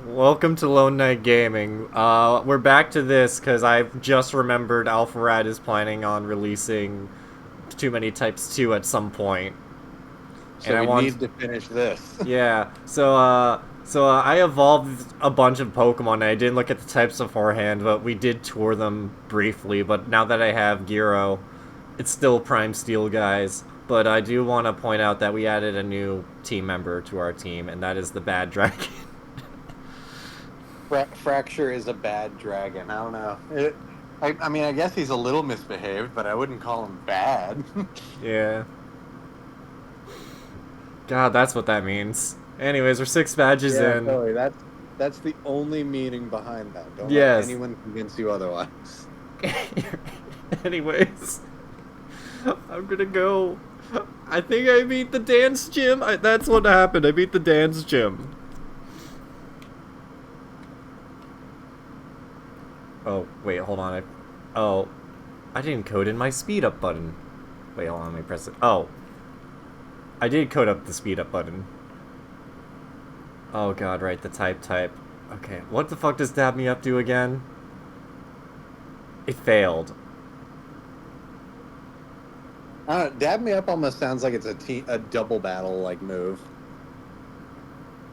Welcome to Lone Knight Gaming. We're back to this because I've just remembered Alpharad is planning on releasing Too Many Types 2 at some point. And So I we want... need to finish this. Yeah, so I evolved a bunch of Pokemon and I didn't look at the types beforehand, but we did tour them briefly. But now that I have Gyro, it's still Prime Steel guys. But I do want to point out that we added a new team member to our team, and that is the Bad Dragon. Fracture is a bad dragon. I don't know. I mean, I guess he's a little misbehaved, but I wouldn't call him bad. Yeah. God, that's what that means. Anyways, we're 6 badges Yeah, in. totally. That's the only meaning behind that. Don't let Yes. anyone convince you otherwise. Anyways, I'm gonna go. I think I beat the dance gym. That's what happened. I beat the dance gym. Oh, wait, hold on. Oh, I didn't code in my speed up button. Wait, hold on. Let me press it. Oh, I did code up the speed up button. Oh god, right, the type. Okay, what the fuck does Dab Me Up do again? It failed. Dab me up almost sounds like it's a double battle like move.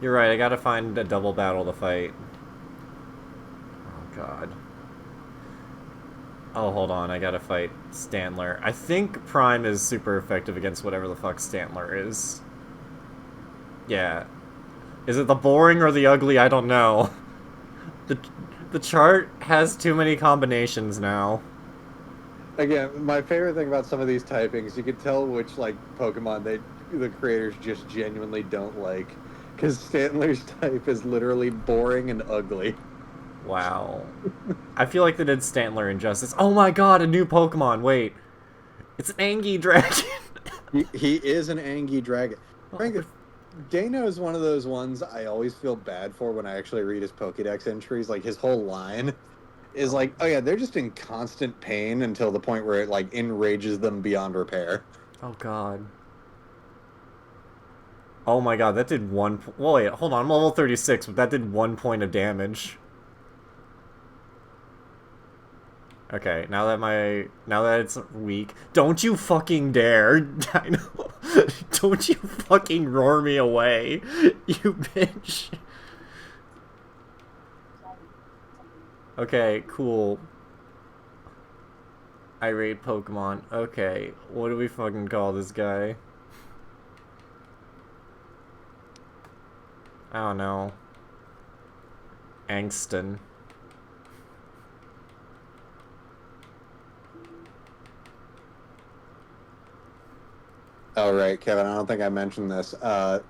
You're right, I gotta find a double battle to fight. Oh god. Oh, hold on, I gotta fight Stantler. I think Prime is super effective against whatever the fuck Stantler is. Yeah. Is it the boring or the ugly? I don't know. The, the chart has too many combinations now. Again, my favorite thing about some of these typings, you can tell which like Pokemon the creators just genuinely don't like, because Stantler's type is literally boring and ugly. Wow. I feel like they did Stantler injustice. Oh my god, a new Pokemon. Wait. It's an Angie Dragon. He is an Angie dragon. Oh, Frank, Dano is one of those ones I always feel bad for when I actually read his Pokédex entries. Like his whole line is like, oh yeah, they're just in constant pain until the point where it like enrages them beyond repair. oh god. Oh my god, that did one. Well, wait, hold on. I'm level 36, but that did 1 point of damage. Okay, now that it's weak, don't you fucking dare, Dino! Don't you fucking roar me away, you bitch! Okay, cool. Irate Pokemon. Okay, what do we fucking call this guy? I don't know. Angston. All right, Kevin, I don't think I mentioned this.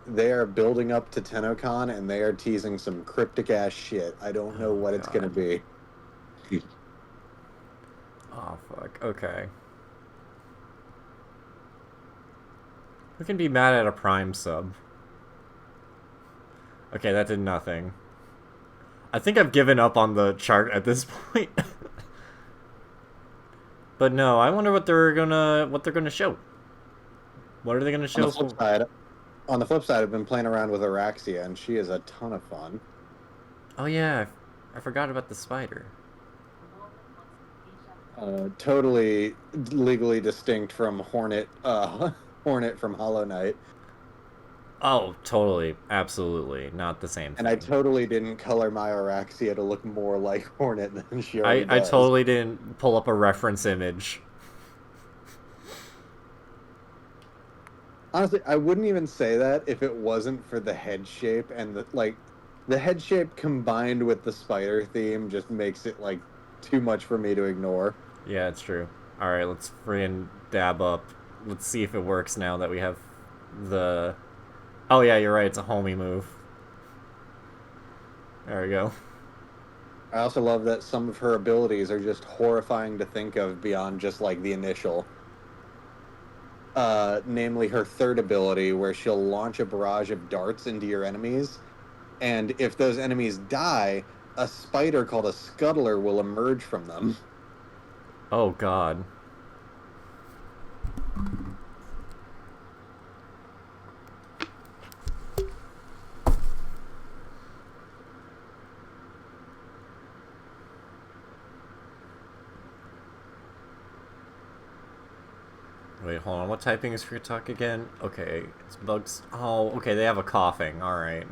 They are building up to TennoCon and they are teasing some cryptic ass shit. I don't know Oh what it's gonna god. be. Oh fuck. Okay. Who can be mad at a Prime sub? Okay, that did nothing. I think I've given up on the chart at this point. But no, I wonder what they're gonna show. What are they gonna On the show flip for? side, on the flip side, I've been playing around with Araxia, and she is a ton of fun. Oh yeah, I forgot about the spider. Totally legally distinct from Hornet, Hornet from Hollow Knight. Oh, totally, absolutely, not the same And I thing. totally didn't color my Araxia to look more like Hornet than she already I does. totally didn't pull up a reference image. Honestly, I wouldn't even say that if it wasn't for the head shape and the head shape combined with the spider theme just makes it like too much for me to ignore. Yeah, it's true. All right, let's freaking dab up. Let's see if it works now that we have the. Oh yeah, you're right. It's a homie move. There we go. I also love that some of her abilities are just horrifying to think of beyond just like the initial. Namely her third ability where she'll launch a barrage of darts into your enemies, and if those enemies die, a spider called a scuttler will emerge from them. Oh god. Wait, hold on. What typing is Talk again? Okay, it's bugs. Oh, okay, they have a coughing. Alright.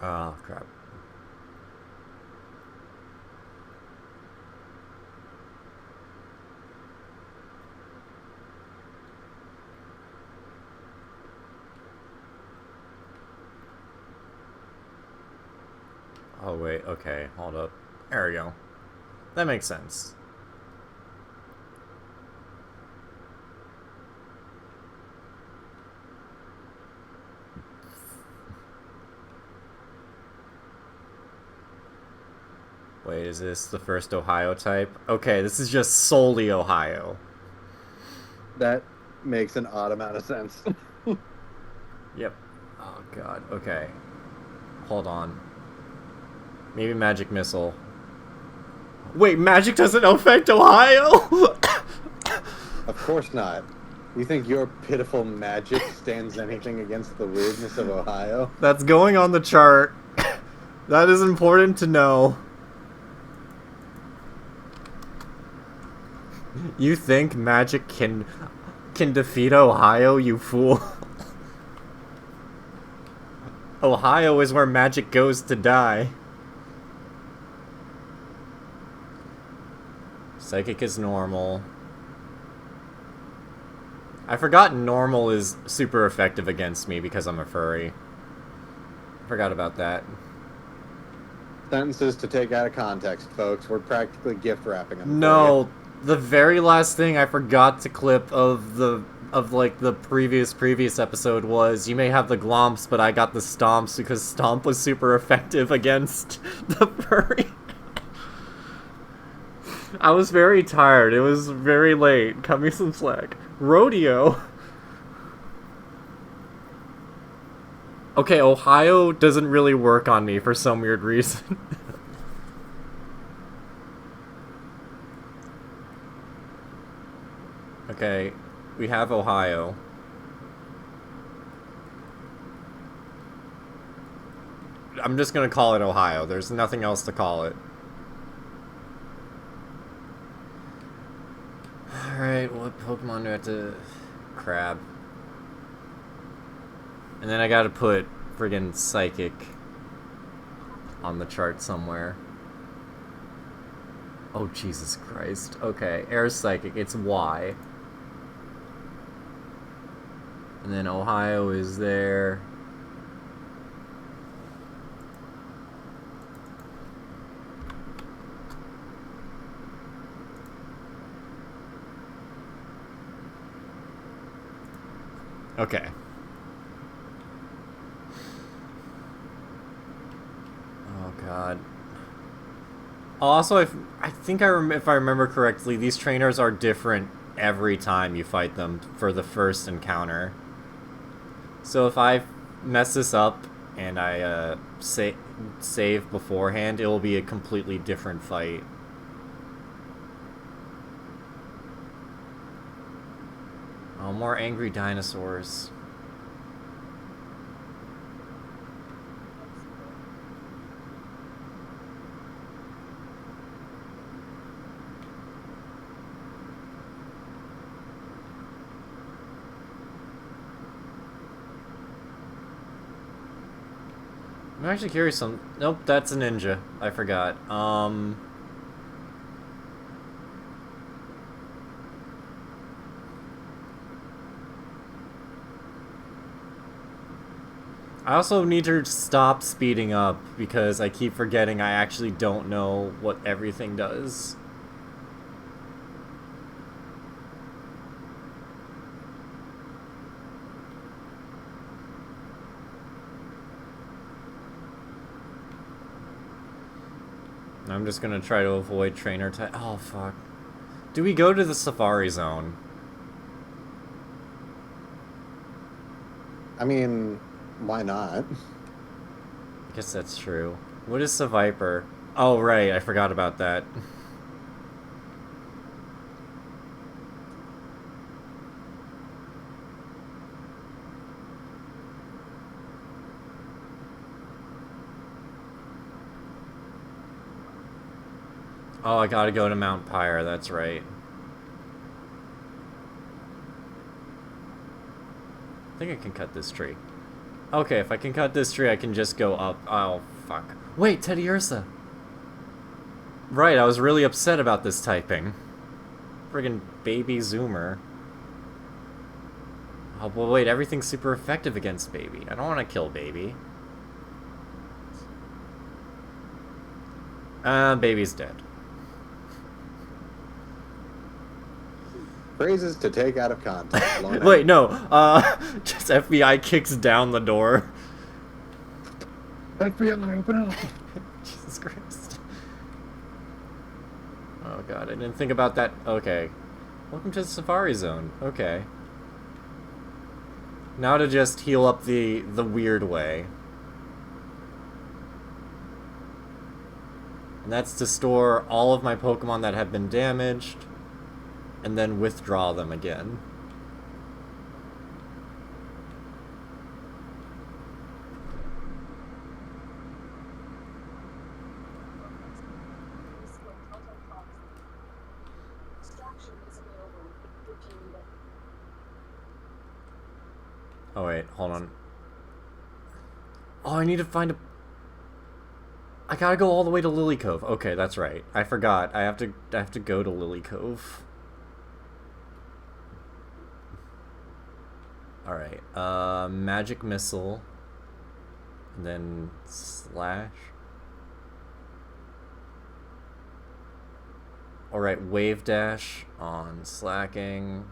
Oh, crap. Oh, wait, okay, hold up. There we go. That makes sense. Wait, is this the first Ohio type? Okay, this is just solely Ohio. That makes an odd amount of sense. Yep. Oh, God, okay. Hold on. Maybe Magic Missile. Wait, magic doesn't affect Ohio? Of course not. You think your pitiful magic stands anything against the weirdness of Ohio? That's going on the chart. That is important to know. You think magic can defeat Ohio, you fool? Ohio is where magic goes to die. Psychic is normal. I forgot normal is super effective against me because I'm a furry. Forgot about that. Sentences to take out of context, folks. We're practically gift wrapping them. No, the very last thing I forgot to clip of the previous episode was you may have the glomps, but I got the stomps because stomp was super effective against the furry. I was very tired. It was very late. Cut me some slack. Rodeo. Okay, Ohio doesn't really work on me for some weird reason. Okay, we have Ohio. I'm just gonna call it Ohio. There's nothing else to call it. Alright, what Pokemon do I have to... Crab. And then I gotta put friggin' Psychic on the chart somewhere. Oh, Jesus Christ. Okay, Air Psychic, it's Y. And then Ohio is there. Okay. Oh God. Also, if I remember correctly, these trainers are different every time you fight them for the first encounter. So if I mess this up and I save beforehand, it will be a completely different fight. Oh, more angry dinosaurs. I'm actually curious on... Nope, that's a ninja. I forgot. I also need to stop speeding up because I keep forgetting I actually don't know what everything does. I'm just gonna try to avoid trainer type. Oh, fuck. Do we go to the Safari Zone? I mean, why not? I guess that's true. What is Seviper? Oh, right, I forgot about that. Oh, I gotta go to Mount Pyre, that's right. I think I can cut this tree. Okay, if I can cut this tree, I can just go up. Oh, fuck. Wait, Teddy Ursa! Right, I was really upset about this typing. Friggin' baby zoomer. Oh, but wait, everything's super effective against baby. I don't want to kill baby. Baby's dead. Phrases to take out of context. Wait, no. Just FBI kicks down the door. FBI, open up. Jesus Christ. Oh god, I didn't think about that. Okay. Welcome to the Safari Zone. Okay. Now to just heal up the weird way. And that's to store all of my Pokemon that have been damaged, and then withdraw them again. Oh wait, hold on. Oh, I need to find a... I gotta go all the way to Lily Cove. Okay, that's right. I forgot. I have to go to Lily Cove. Alright, Magic Missile. And then Slash. Alright, Wave Dash on Slacking.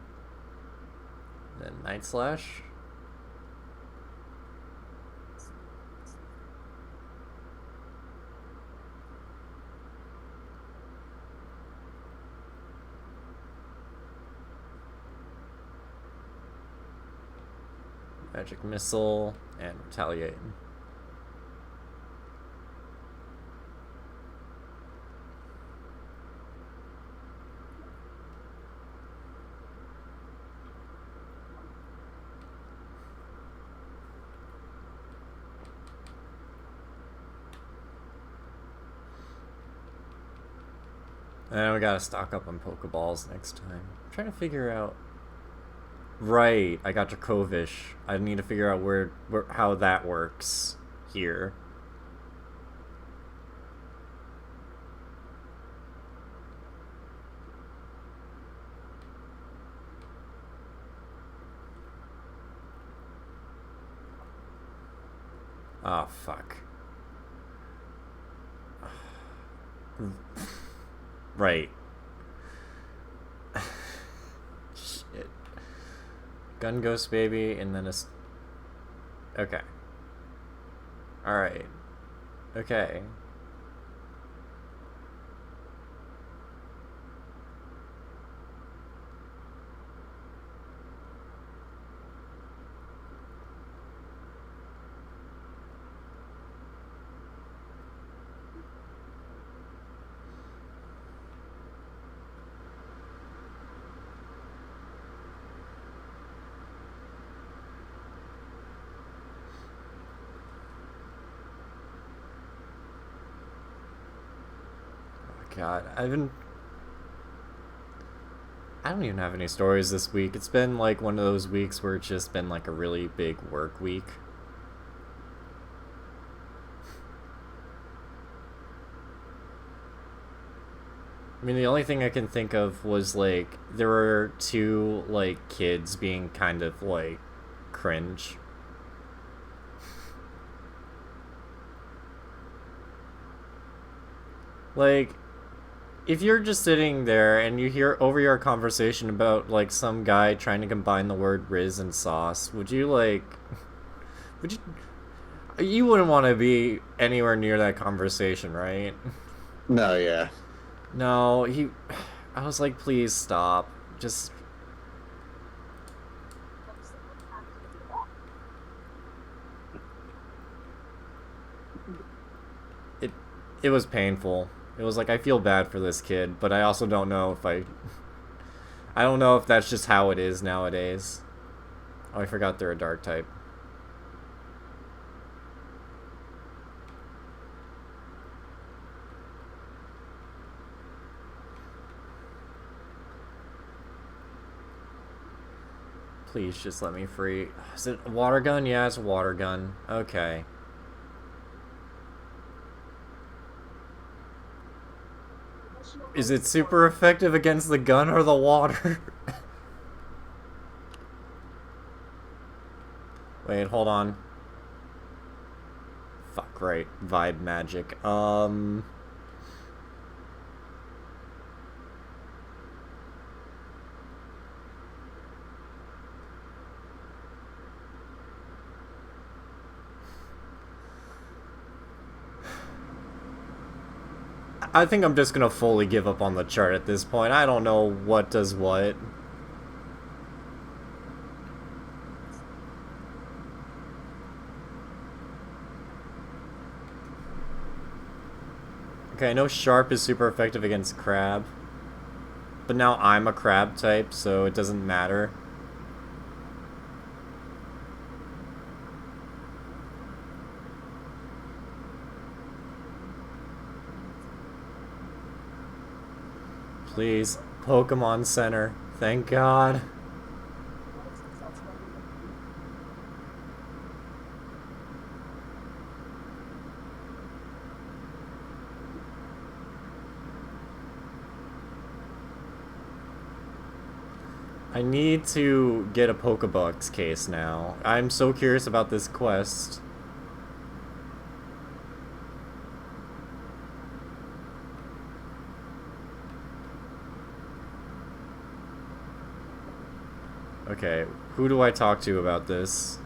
Then Night Slash. Magic Missile and Retaliate. And we gotta stock up on Pokeballs next time. I'm trying to figure out... Right, I got Dracovish. I need to figure out where how that works here. Oh, fuck. Right. Shit. Gun Ghost Baby, and then a... Okay. Alright. Okay. God, I don't even have any stories this week. It's been like one of those weeks where it's just been like a really big work week. I mean, the only thing I can think of was like there were two like kids being kind of like cringe. Like, if you're just sitting there and you overhear a conversation about like some guy trying to combine the word Riz and sauce, would you like, would you wouldn't want to be anywhere near that conversation, right? No, yeah. No, I was like, please stop. Just... It was painful. It was like, I feel bad for this kid, but I also don't know if I don't know if that's just how it is nowadays. Oh, I forgot they're a dark type. Please just let me free. Is it a water gun? Yeah, it's a water gun. Okay. Is it super effective against the gun or the water? Wait, hold on. Fuck, right. Vibe magic. I think I'm just gonna fully give up on the chart at this point. I don't know what does what. Okay, I know Sharp is super effective against Crab. But now I'm a Crab type, so it doesn't matter. Please, Pokemon Center. Thank God. I need to get a Pokebucks case now. I'm so curious about this quest. Okay, who do I talk to about this?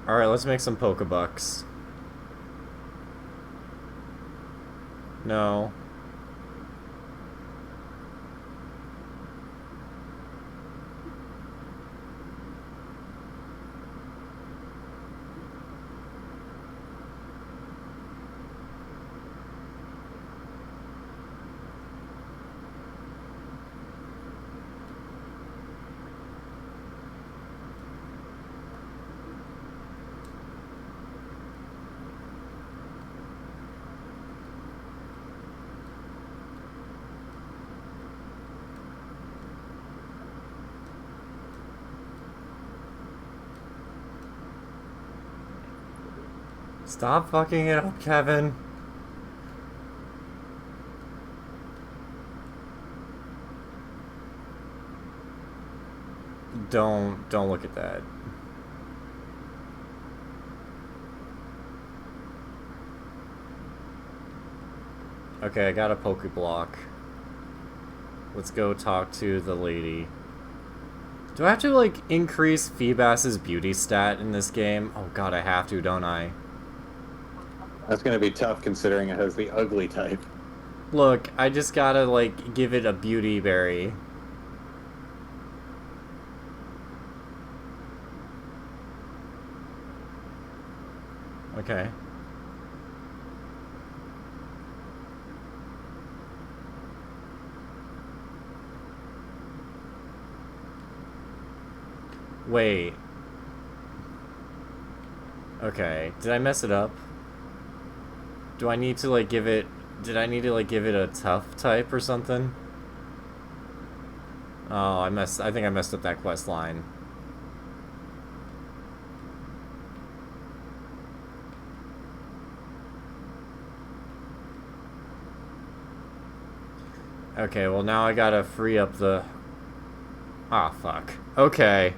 Alright, let's make some Pokebucks. No. Stop fucking it up, Kevin. Don't look at that. Okay, I got a Pokeblock. Let's go talk to the lady. Do I have to, like, increase Feebas's beauty stat in this game? Oh god, I have to, don't I? That's gonna be tough considering it has the ugly type. Look, I just gotta, like, give it a beauty berry. Okay. Wait. Okay, did I mess it up? Do I need to, like, give it... Did I need to, like, give it a tough type or something? Oh, I think I messed up that quest line. Okay, well now I gotta free up the... Ah, fuck. Okay.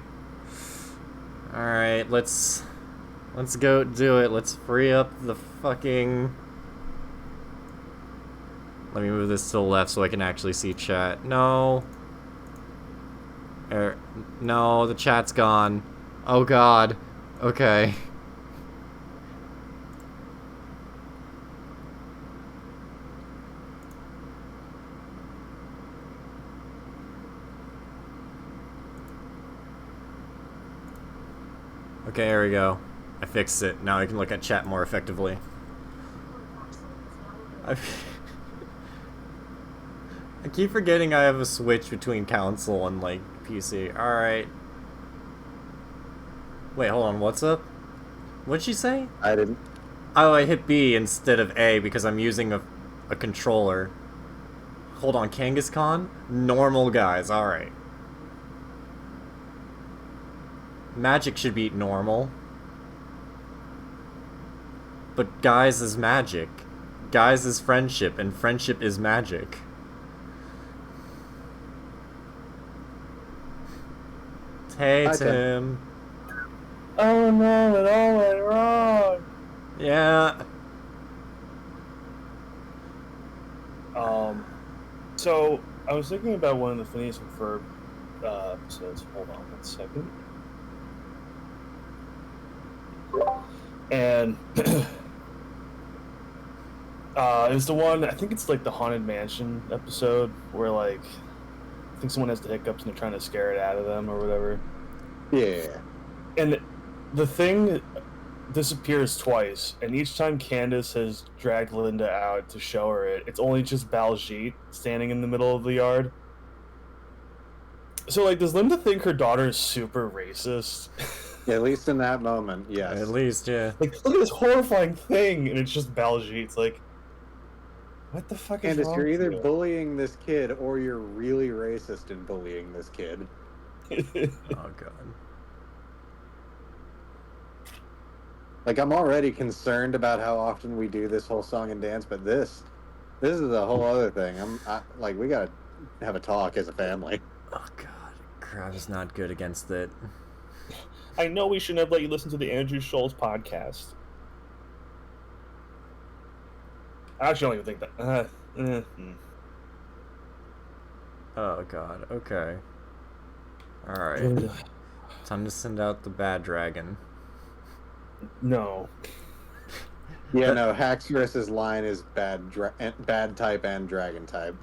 Alright, let's go do it. Let's free up the fucking... Let me move this to the left so I can actually see chat. No. No, the chat's gone. Oh god. Okay. Okay, there we go. I fixed it. Now I can look at chat more effectively. I keep forgetting I have a switch between console and, like, PC. Alright. Wait, hold on. What's up? What'd she say? I didn't. Oh, I hit B instead of A because I'm using a a controller. Hold on, Kangaskhan? Normal guys, alright. Magic should be normal. But guys is magic. Guys is friendship, and friendship is magic. Hey, Hi, Tim. Oh no, it all went wrong. Yeah. So I was thinking about one of the Phineas and Ferb episodes. Hold on 1 second. And it was the one, I think it's like the Haunted Mansion episode where like I think someone has the hiccups and they're trying to scare it out of them or whatever. Yeah. And the thing disappears twice, and each time Candace has dragged Linda out to show her it, it's only just Baljeet standing in the middle of the yard. So, like, does Linda think her daughter is super racist? At least in that moment, yes. At least, yeah. Like, look at this horrifying thing, and it's just Baljeet. It's like, what the fuck is Candace, wrong you're with either you? bullying this kid or you're really racist in bullying this kid. Oh, God. Like, I'm already concerned about how often we do this whole song and dance, but this is a whole other thing. Like, we gotta have a talk as a family. Oh, God. Crowd is not good against it. I know we shouldn't have let you listen to the Andrew Schultz podcast. I actually don't even think that. Oh, God. Okay. Alright. Time to send out the bad dragon. No. Yeah, no, Haxorus's line is bad type and dragon type.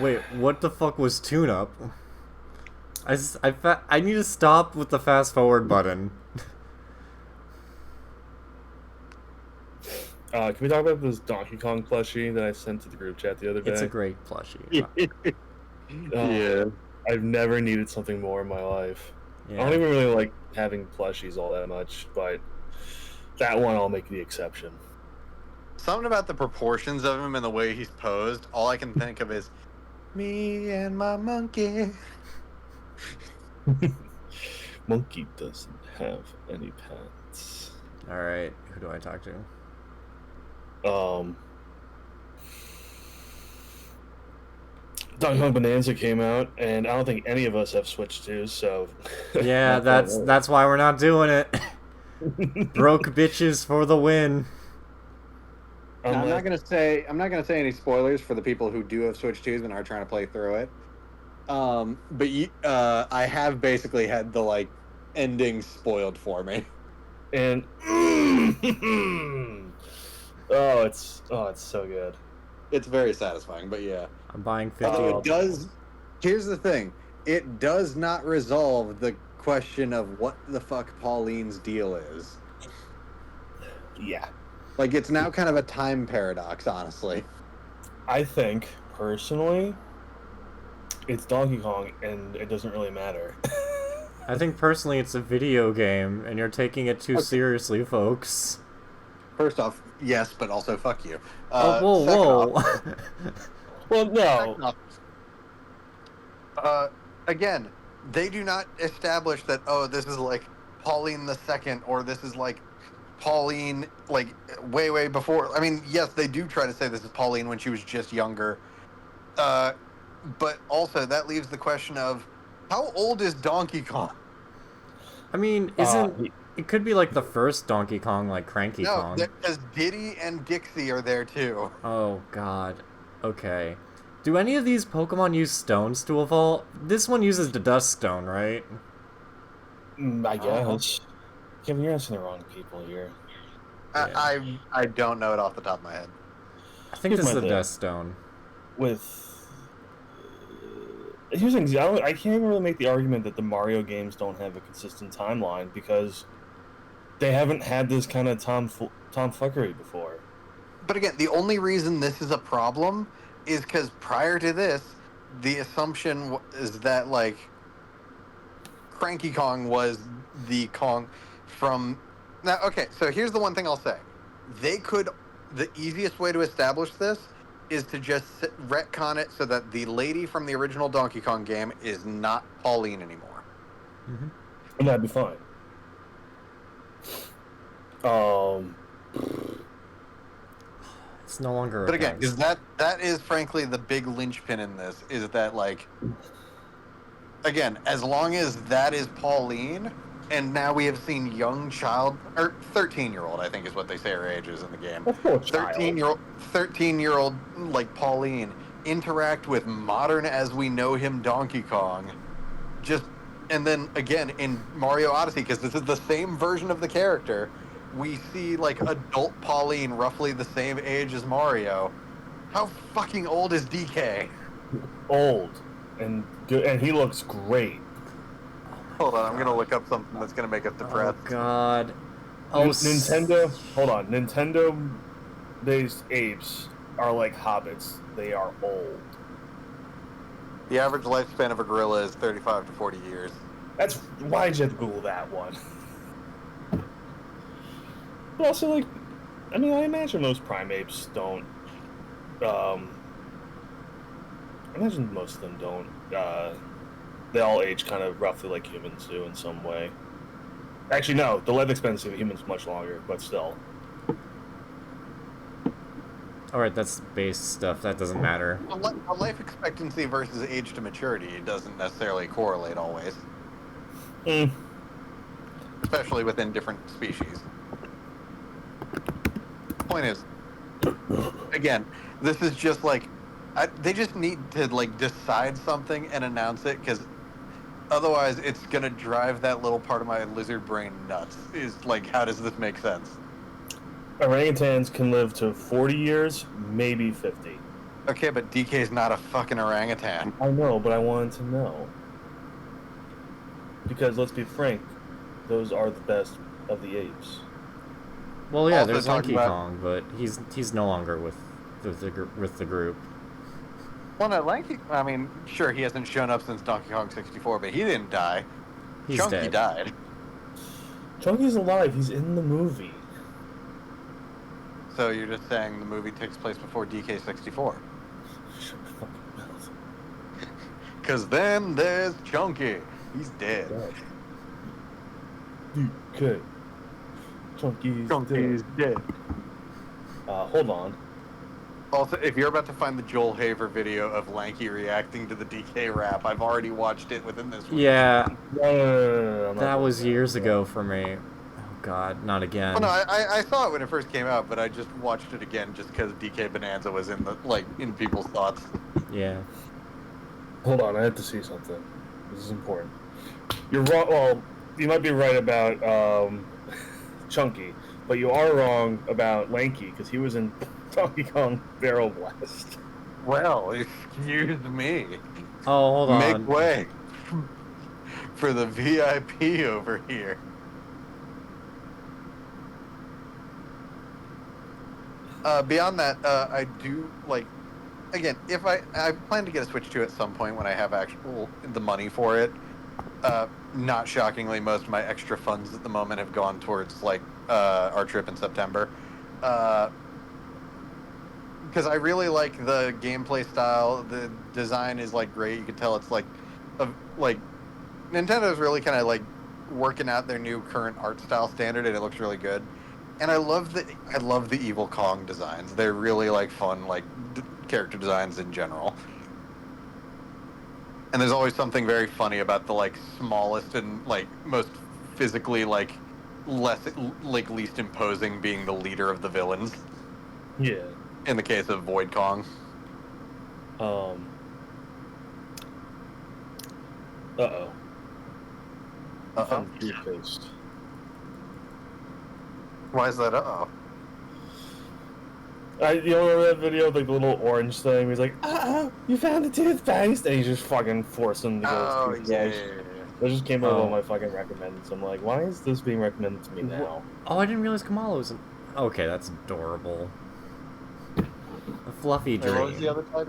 Wait, what the fuck was tune-up? I need to stop with the fast-forward button. Can we talk about this Donkey Kong plushie that I sent to the group chat the other day? It's a great plushie. Yeah. I've never needed something more in my life. I don't Yeah. even really like having plushies all that much, but that one I'll make the exception. Something about the proportions of him and the way he's posed, all I can think of is me and my monkey. Monkey doesn't have any pets. Alright, who do I talk to? Donkey Kong Bonanza came out, and I don't think any of us have Switch 2, so... Yeah, Not gonna work. that's why we're not doing it. Broke bitches for the win. Now, I'm not gonna say any spoilers for the people who do have Switch 2s and are trying to play through it. But I have basically had the like ending spoiled for me. And... it's so good. It's very satisfying, but yeah. I'm buying 50. Although it does. Here's the thing: it does not resolve the question of what the fuck Pauline's deal is. Yeah. Like, it's now kind of a time paradox, honestly. I think, personally, it's Donkey Kong, and it doesn't really matter. I think personally it's a video game, and you're taking it too seriously, folks. First off, yes, but also fuck you. Oh, second whoa. off- Well, no. second off, again, they do not establish that, oh, this is like Pauline the Second, or this is like Pauline, like way before. I mean, yes, they do try to say this is Pauline when she was just younger. But also that leaves the question of how old is Donkey Kong? I mean, it could be like the first Donkey Kong, like Cranky No, Kong. because Diddy and Dixie are there too. Oh, God. Okay. Do any of these Pokemon use stones to evolve? This one uses the Dust Stone, right? I guess. Kevin, you're asking the wrong people here. Yeah. I don't know it off the top of my head. I think Here's this is my the thing. Dust Stone. Here's the thing, I can't even really make the argument that the Mario games don't have a consistent timeline because they haven't had this kind of tomfuckery before. But again, the only reason this is a problem is because prior to this, the assumption is that like Cranky Kong was the Kong from. Now, okay, so here's the one thing I'll say: they could the easiest way to establish this is to just retcon it so that the lady from the original Donkey Kong game is not Pauline anymore. Mm-hmm. And that'd be fine. It's no longer. But again, because that is frankly the big linchpin in this is that, like, again, as long as that is Pauline, and now we have seen young child or 13-year-old, I think is what they say her age is in the game. 13-year-old like Pauline interact with modern as we know him Donkey Kong, and then again in Mario Odyssey, because this is the same version of the character, we see like adult Pauline roughly the same age as Mario. How fucking old is DK? Old and good, and he looks great. Hold on, I'm gonna look up something that's gonna make us depressed. Oh God. Oh, Nintendo. Hold on, Nintendo-based apes are like hobbits. They are old. The average lifespan of a gorilla is 35 to 40 years. That's why'd you have to Google that one? But also, like, I mean, I imagine most primates don't. I imagine most of them don't. They all age kind of roughly like humans do in some way. Actually, no. The life expectancy of humans is much longer, but still. Alright, that's base stuff. That doesn't matter. A life expectancy versus age to maturity doesn't necessarily correlate always, especially within different species. Point is, again, this is just like they just need to like decide something and announce it, because otherwise it's gonna drive that little part of my lizard brain nuts. Is like, how does this make sense? Orangutans can live to 40 years, maybe 50. Okay, but DK's not a fucking orangutan. I know, but I wanted to know. Because let's be frank, those are the best of the apes. Well, yeah, Also there's talking Donkey about- Kong, but he's no longer with the group. Well, no, Lanky. I mean, sure, he hasn't shown up since Donkey Kong 64, but he didn't die. He's Chunky dead. died. Chunky's alive. He's in the movie. So you're just saying the movie takes place before DK 64? Shut your fucking mouth. Because then there's Chunky. He's dead. Okay. Chunky's dead. Hold on. Also, if you're about to find the Joel Haver video of Lanky reacting to the DK rap, I've already watched it within this week. Yeah, No, I'm not that doing was that. years ago for me. Oh God, not again. Well, no, I saw it when it first came out, but I just watched it again just because DK Bonanza was in in people's thoughts. Yeah. Hold on, I have to see something. This is important. You're wrong. Well, you might be right about Chunky, but you are wrong about Lanky because he was in Donkey Kong Barrel Blast. Well, excuse me. Oh, hold on. Make way for the VIP over here. Beyond that, I do like. Again, if I plan to get a Switch 2 at some point when I have the money for it. Not shockingly, most of my extra funds at the moment have gone towards like our trip in September. Because I really like the gameplay style. The design is like great. You can tell it's like Nintendo's really kind of like working out their new current art style standard, and it looks really good. And I love the Evil Kong designs. They're really like fun, like character designs in general. And there's always something very funny about the like smallest and like most physically like least imposing being the leader of the villains. Yeah. In the case of Void Kong. Uh-oh. Uh-oh. Toothpaste. Why is that uh-oh? You remember that video of like the little orange thing? He's like, you found the toothpaste! And he's just fucking forcing him to go with toothbrush. That just came out on my fucking recommended. So I'm like, why is this being recommended to me now? Oh, I didn't realize Kamala was. Okay, that's adorable. A fluffy dream. What was the other side?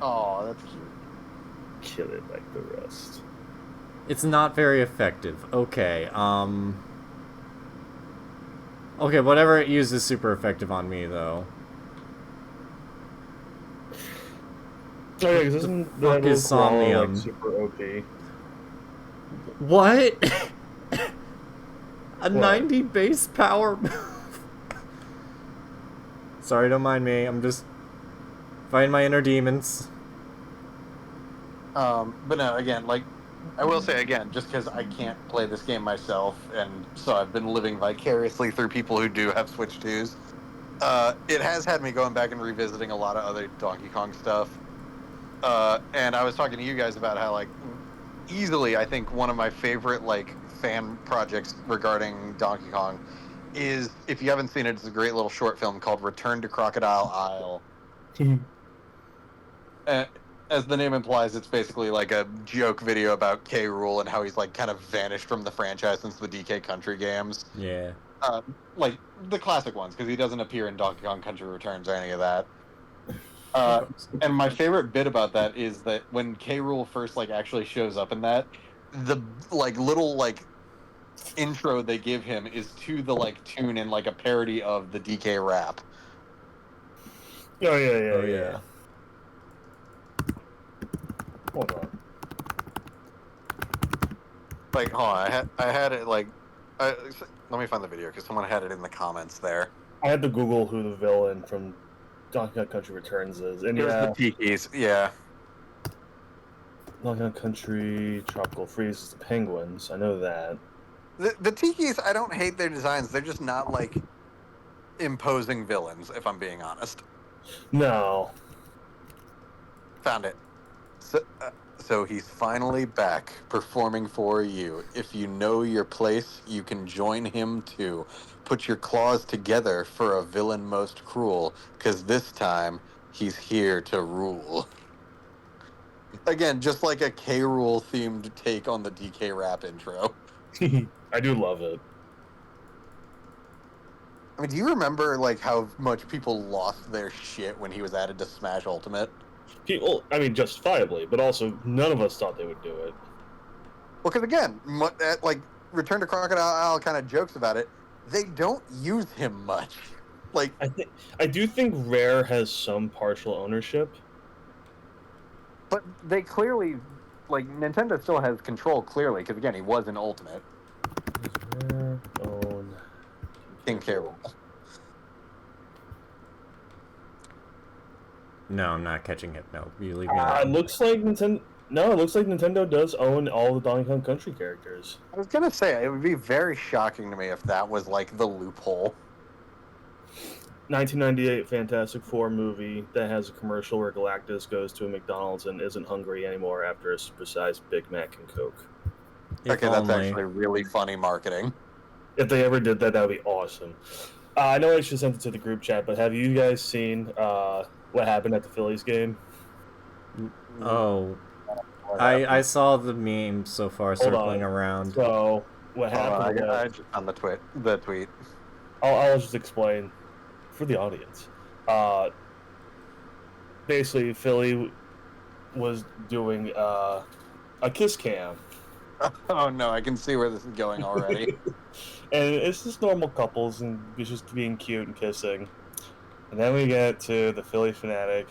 Oh, that's cute. Kill it like the rest. It's not very effective. Okay, Okay, whatever it uses is super effective on me, though. Oh yeah, because isn't fuck that is little koala like Somnium? super OP? What? A What? 90 base power move? Sorry, don't mind me. I'm just fighting my inner demons. But no, again, like I will say again, just because I can't play this game myself, and so I've been living vicariously through people who do have Switch 2s. It has had me going back and revisiting a lot of other Donkey Kong stuff. And I was talking to you guys about how like easily I think one of my favorite like fan projects regarding Donkey Kong is, if you haven't seen it, it's a great little short film called Return to Crocodile Isle. Uh, as the name implies, it's basically like a joke video about K. Rool and how he's like kind of vanished from the franchise since the DK Country games, Yeah. like the classic ones, because he doesn't appear in Donkey Kong Country Returns or any of that. And my favorite bit about that is that when K. Rool first like actually shows up in that, the like little like intro they give him is to the like tune and like a parody of the DK rap. Oh yeah. Oh yeah. Hold on. Like, hold on, I had it like, let me find the video because someone had it in the comments there. I had to Google who the villain from Donkey Kong Country Returns is, and It was yeah, the Tikis, yeah. Donkey Kong Country Tropical Freeze is the penguins. I know that. The Tikis, I don't hate their designs. They're just not like imposing villains, if I'm being honest. No. Found it. So he's finally back performing for you. If you know your place, you can join him too. Put your claws together for a villain most cruel, because this time he's here to rule. Again, just like a K. Rool themed take on the DK rap intro. I do love it. I mean, do you remember like how much people lost their shit when he was added to Smash Ultimate? People, I mean, justifiably, but also none of us thought they would do it. Well, because again, like Return to Crocodile Isle kind of jokes about it. They don't use him much. Like, I do think Rare has some partial ownership. but they clearly, like, Nintendo still has control clearly because again, he was in Ultimate. Rare own King K. Rool. No, I'm not catching it. No, you leave me It alone. looks like Nintendo. No, it looks like Nintendo does own all the Donkey Kong Country characters. I was gonna say it would be very shocking to me if that was like the loophole. 1998 Fantastic Four movie that has a commercial where Galactus goes to a McDonald's and isn't hungry anymore after a supersized Big Mac and Coke. If Okay, that's only. actually really funny marketing. If they ever did that, that would be awesome. I know I should send it to the group chat, but have you guys seen what happened at the Phillies game? Oh, I saw the meme so far circling on. around. So what happened? I just found the tweet. I'll just explain for the audience. Basically, Philly was doing a kiss cam, Oh no, I can see where this is going already. and it's just normal couples and it's just being cute and kissing. And then we get to the Philly Fanatic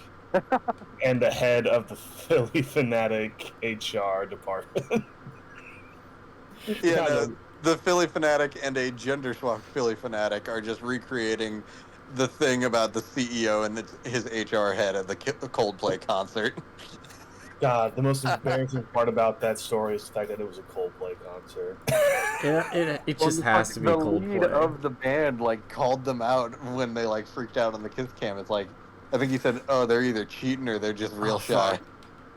and the head of the Philly Fanatic HR department. Yeah, Kind no, of. the Philly Fanatic and a gender swap Philly Fanatic are just recreating the thing about the CEO and his HR head at the Coldplay concert. God, the most embarrassing part about that story is the fact that it was a Coldplay concert. Yeah, it just has to be the lead Coldplay. of the band like called them out when they like freaked out on the kiss cam. It's like, I think he said, "Oh, they're either cheating or they're just real Oh, shy." fuck.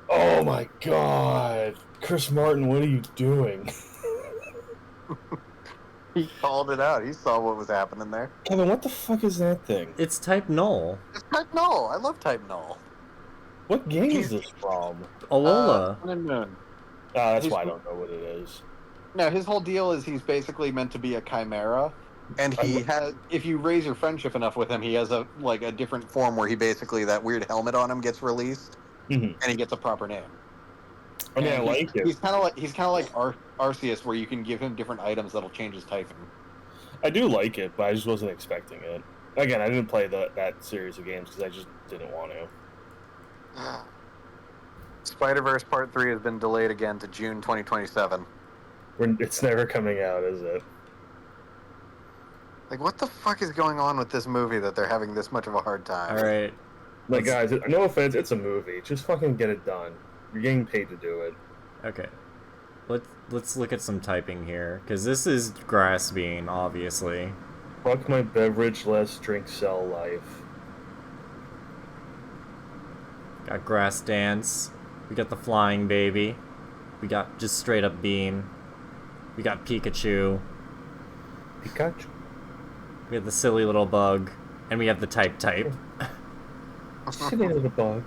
Oh my God, Chris Martin, what are you doing? He called it out. He saw what was happening there. Kevin, what the fuck is that thing? It's Type Null. It's Type Null. I love Type Null. What game is this from? Alola. Sun and Moon. That's He's- why I don't know what it is. No, his whole deal is he's basically meant to be a chimera, and he has. If you raise your friendship enough with him, he has a different form where he basically that weird helmet on him gets released, Mhm. and he gets a proper name. I mean, I And like it. He's kind of like Arceus, where you can give him different items that'll change his typing. I do like it, but I just wasn't expecting it. Again, I didn't play that series of games because I just didn't want to. Spider-Verse Part 3 has been delayed again to June 2027. It's never coming out, is it? Like, what the fuck is going on with this movie that they're having this much of a hard time? All right. Like, guys, no offense, it's a movie. Just fucking get it done. You're getting paid to do it. Okay. Let's look at some typing here, because this is Grass Bean, obviously. Fuck my beverage, less drink, sell life. Got Grass Dance. We got the Flying Baby. We got just straight up Bean. We got Pikachu. Pikachu. We have the Silly Little Bug. And we have the Type. Silly little bug.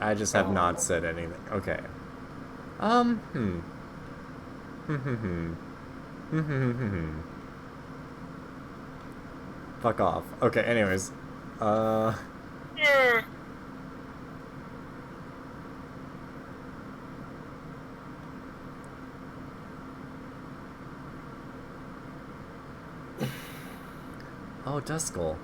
I just have not said anything. Okay. Fuck off. Okay, anyways. Oh, Duskull.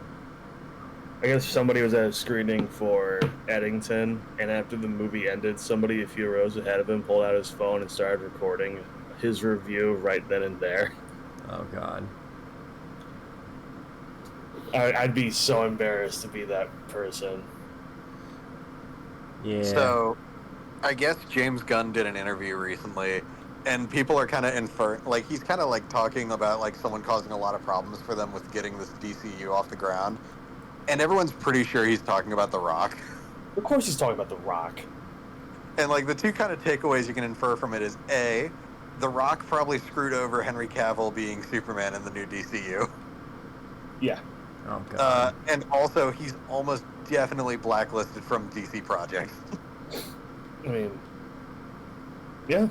I guess somebody was at a screening for Eddington, and after the movie ended, somebody a few rows ahead of him pulled out his phone and started recording his review right then and there. Oh, God. I'd be so embarrassed to be that person. Yeah. So, I guess James Gunn did an interview recently, and people are kind of inferring, like, he's kind of like talking about like someone causing a lot of problems for them with getting this DCU off the ground, and everyone's pretty sure he's talking about The Rock. Of course he's talking about The Rock. And like the two kind of takeaways you can infer from it is A, The Rock probably screwed over Henry Cavill being Superman in the new DCU. Yeah. Oh, God. And also, he's almost definitely blacklisted from DC projects. I mean, yeah.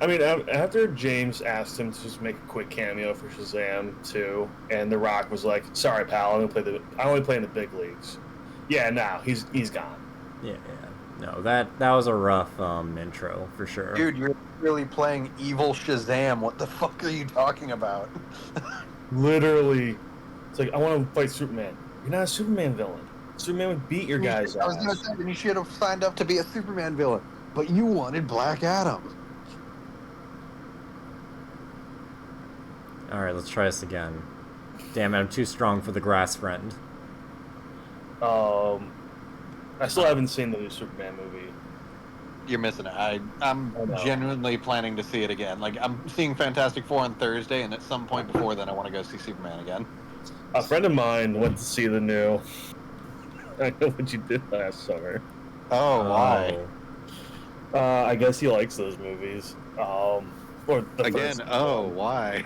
I mean, after James asked him to just make a quick cameo for Shazam 2, and The Rock was like, "Sorry, pal, I only play in the big leagues." Yeah, now he's gone. Yeah. No, that was a rough intro for sure. Dude, you're really playing evil Shazam. What the fuck are you talking about? Literally, it's like, I want to fight Superman. You're not a Superman villain. Superman would beat your guy's I was gonna ass. say, then you should have signed up to be a Superman villain, but you wanted Black Adam. All right, let's try this again. Damn it, I'm too strong for the Grass Friend. I still haven't seen the new Superman movie. You're missing it. I'm I know. genuinely planning to see it again. Like, I'm seeing Fantastic Four on Thursday, and at some point before then, I want to go see Superman again. A friend of mine went to see the new. I know what you did last summer. Oh, why? I guess he likes those movies. Or the Again, first why?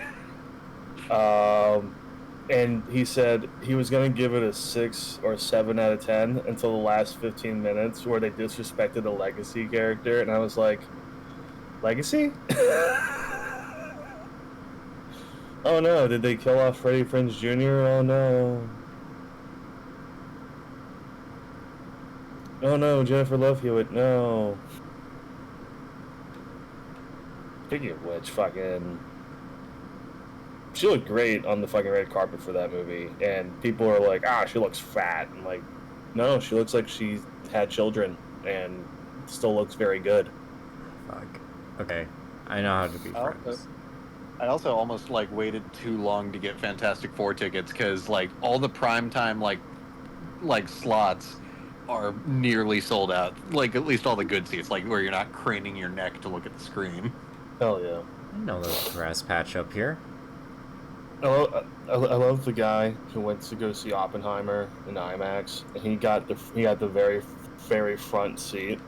and he said he was gonna give it a 6 or 7 out of 10 until the last 15 minutes where they disrespected the Legacy character, and I was like, Legacy? Oh no, did they kill off Freddie Prinze Jr.? Oh no. Oh no, Jennifer Love Hewitt, no. Speaking of which, fucking... She looked great on the fucking red carpet for that movie, and people are like, she looks fat. I'm like, no, she looks like she had children, and still looks very good. Fuck. Okay, I know how to be friends. I also almost like waited too long to get Fantastic Four tickets because like all the primetime like slots are nearly sold out. Like at least all the good seats, like where you're not craning your neck to look at the screen. Hell yeah. I know there's a grass patch up here. I love the guy who went to go see Oppenheimer in IMAX, and he got the very, very front seat.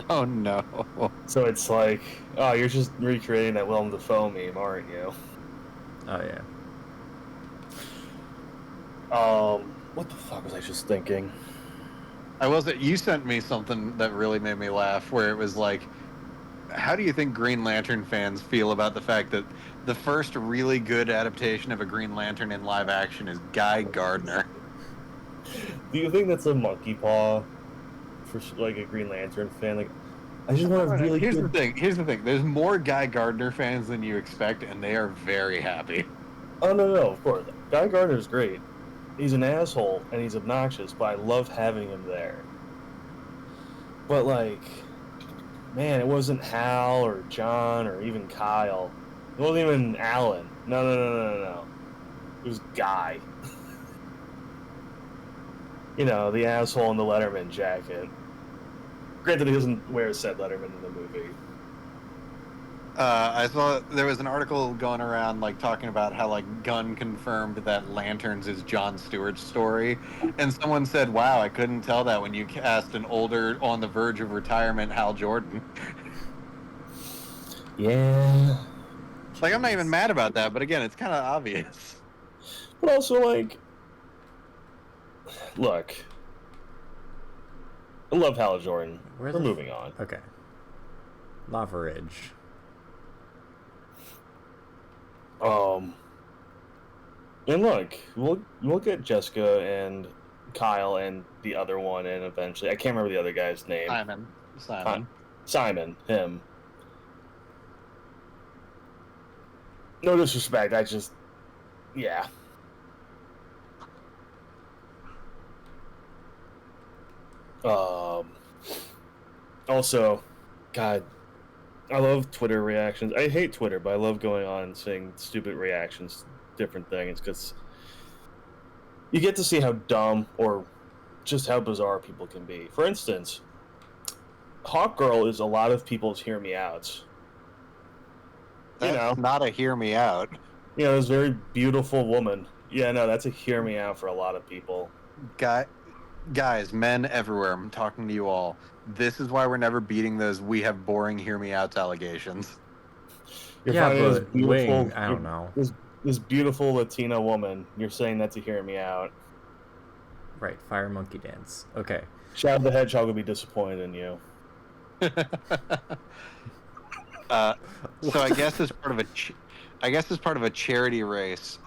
Oh no! So it's like, oh, you're just recreating that Willem Dafoe meme, aren't you? Oh yeah. What the fuck was I just thinking? You sent me something that really made me laugh, where it was like, how do you think Green Lantern fans feel about the fact that the first really good adaptation of a Green Lantern in live action is Guy Gardner? Do you think that's a monkey paw for like a Green Lantern fan? Like, I just want to really. Here's the thing. There's more Guy Gardner fans than you expect, and they are very happy. Oh no, of course, Guy Gardner's great. he's an asshole and he's obnoxious, but I love having him there. But like, man, it wasn't Hal or John or even Kyle. It wasn't even Alan. No. It was Guy. You know, the asshole in the Letterman jacket. Granted, he doesn't wear said Letterman in the movie. I saw there was an article going around like talking about how like Gunn confirmed that Lanterns is Jon Stewart's story, and someone said, "Wow, I couldn't tell that when you cast an older, on the verge of retirement Hal Jordan." Yeah. Like, I'm not even mad about that, but again, it's kind of obvious. But also, like, look, I love Hal Jordan. Where's We're the- moving on. Okay. Lava Ridge. And look, we'll get Jessica and Kyle and the other one, and eventually, I can't remember the other guy's name. Simon. Simon, him. No disrespect, I just, yeah. Also, God, I love Twitter reactions. I hate Twitter, but I love going on and seeing stupid reactions, different things, because you get to see how dumb or just how bizarre people can be. For instance, Hawkgirl is a lot of people's hear me outs. That's not a hear me out. You know, this very beautiful woman. Yeah, no, that's a hear me out for a lot of people. Guys, men everywhere, I'm talking to you all. This is why we're never beating those "we have boring hear me outs" allegations. You're Yeah, finding this but beautiful, Wing, I don't know. This beautiful Latina woman. You're saying that's a hear me out. Right, Fire Monkey Dance. Okay. Shadow the Hedgehog will be disappointed in you. So I guess as part of a charity race,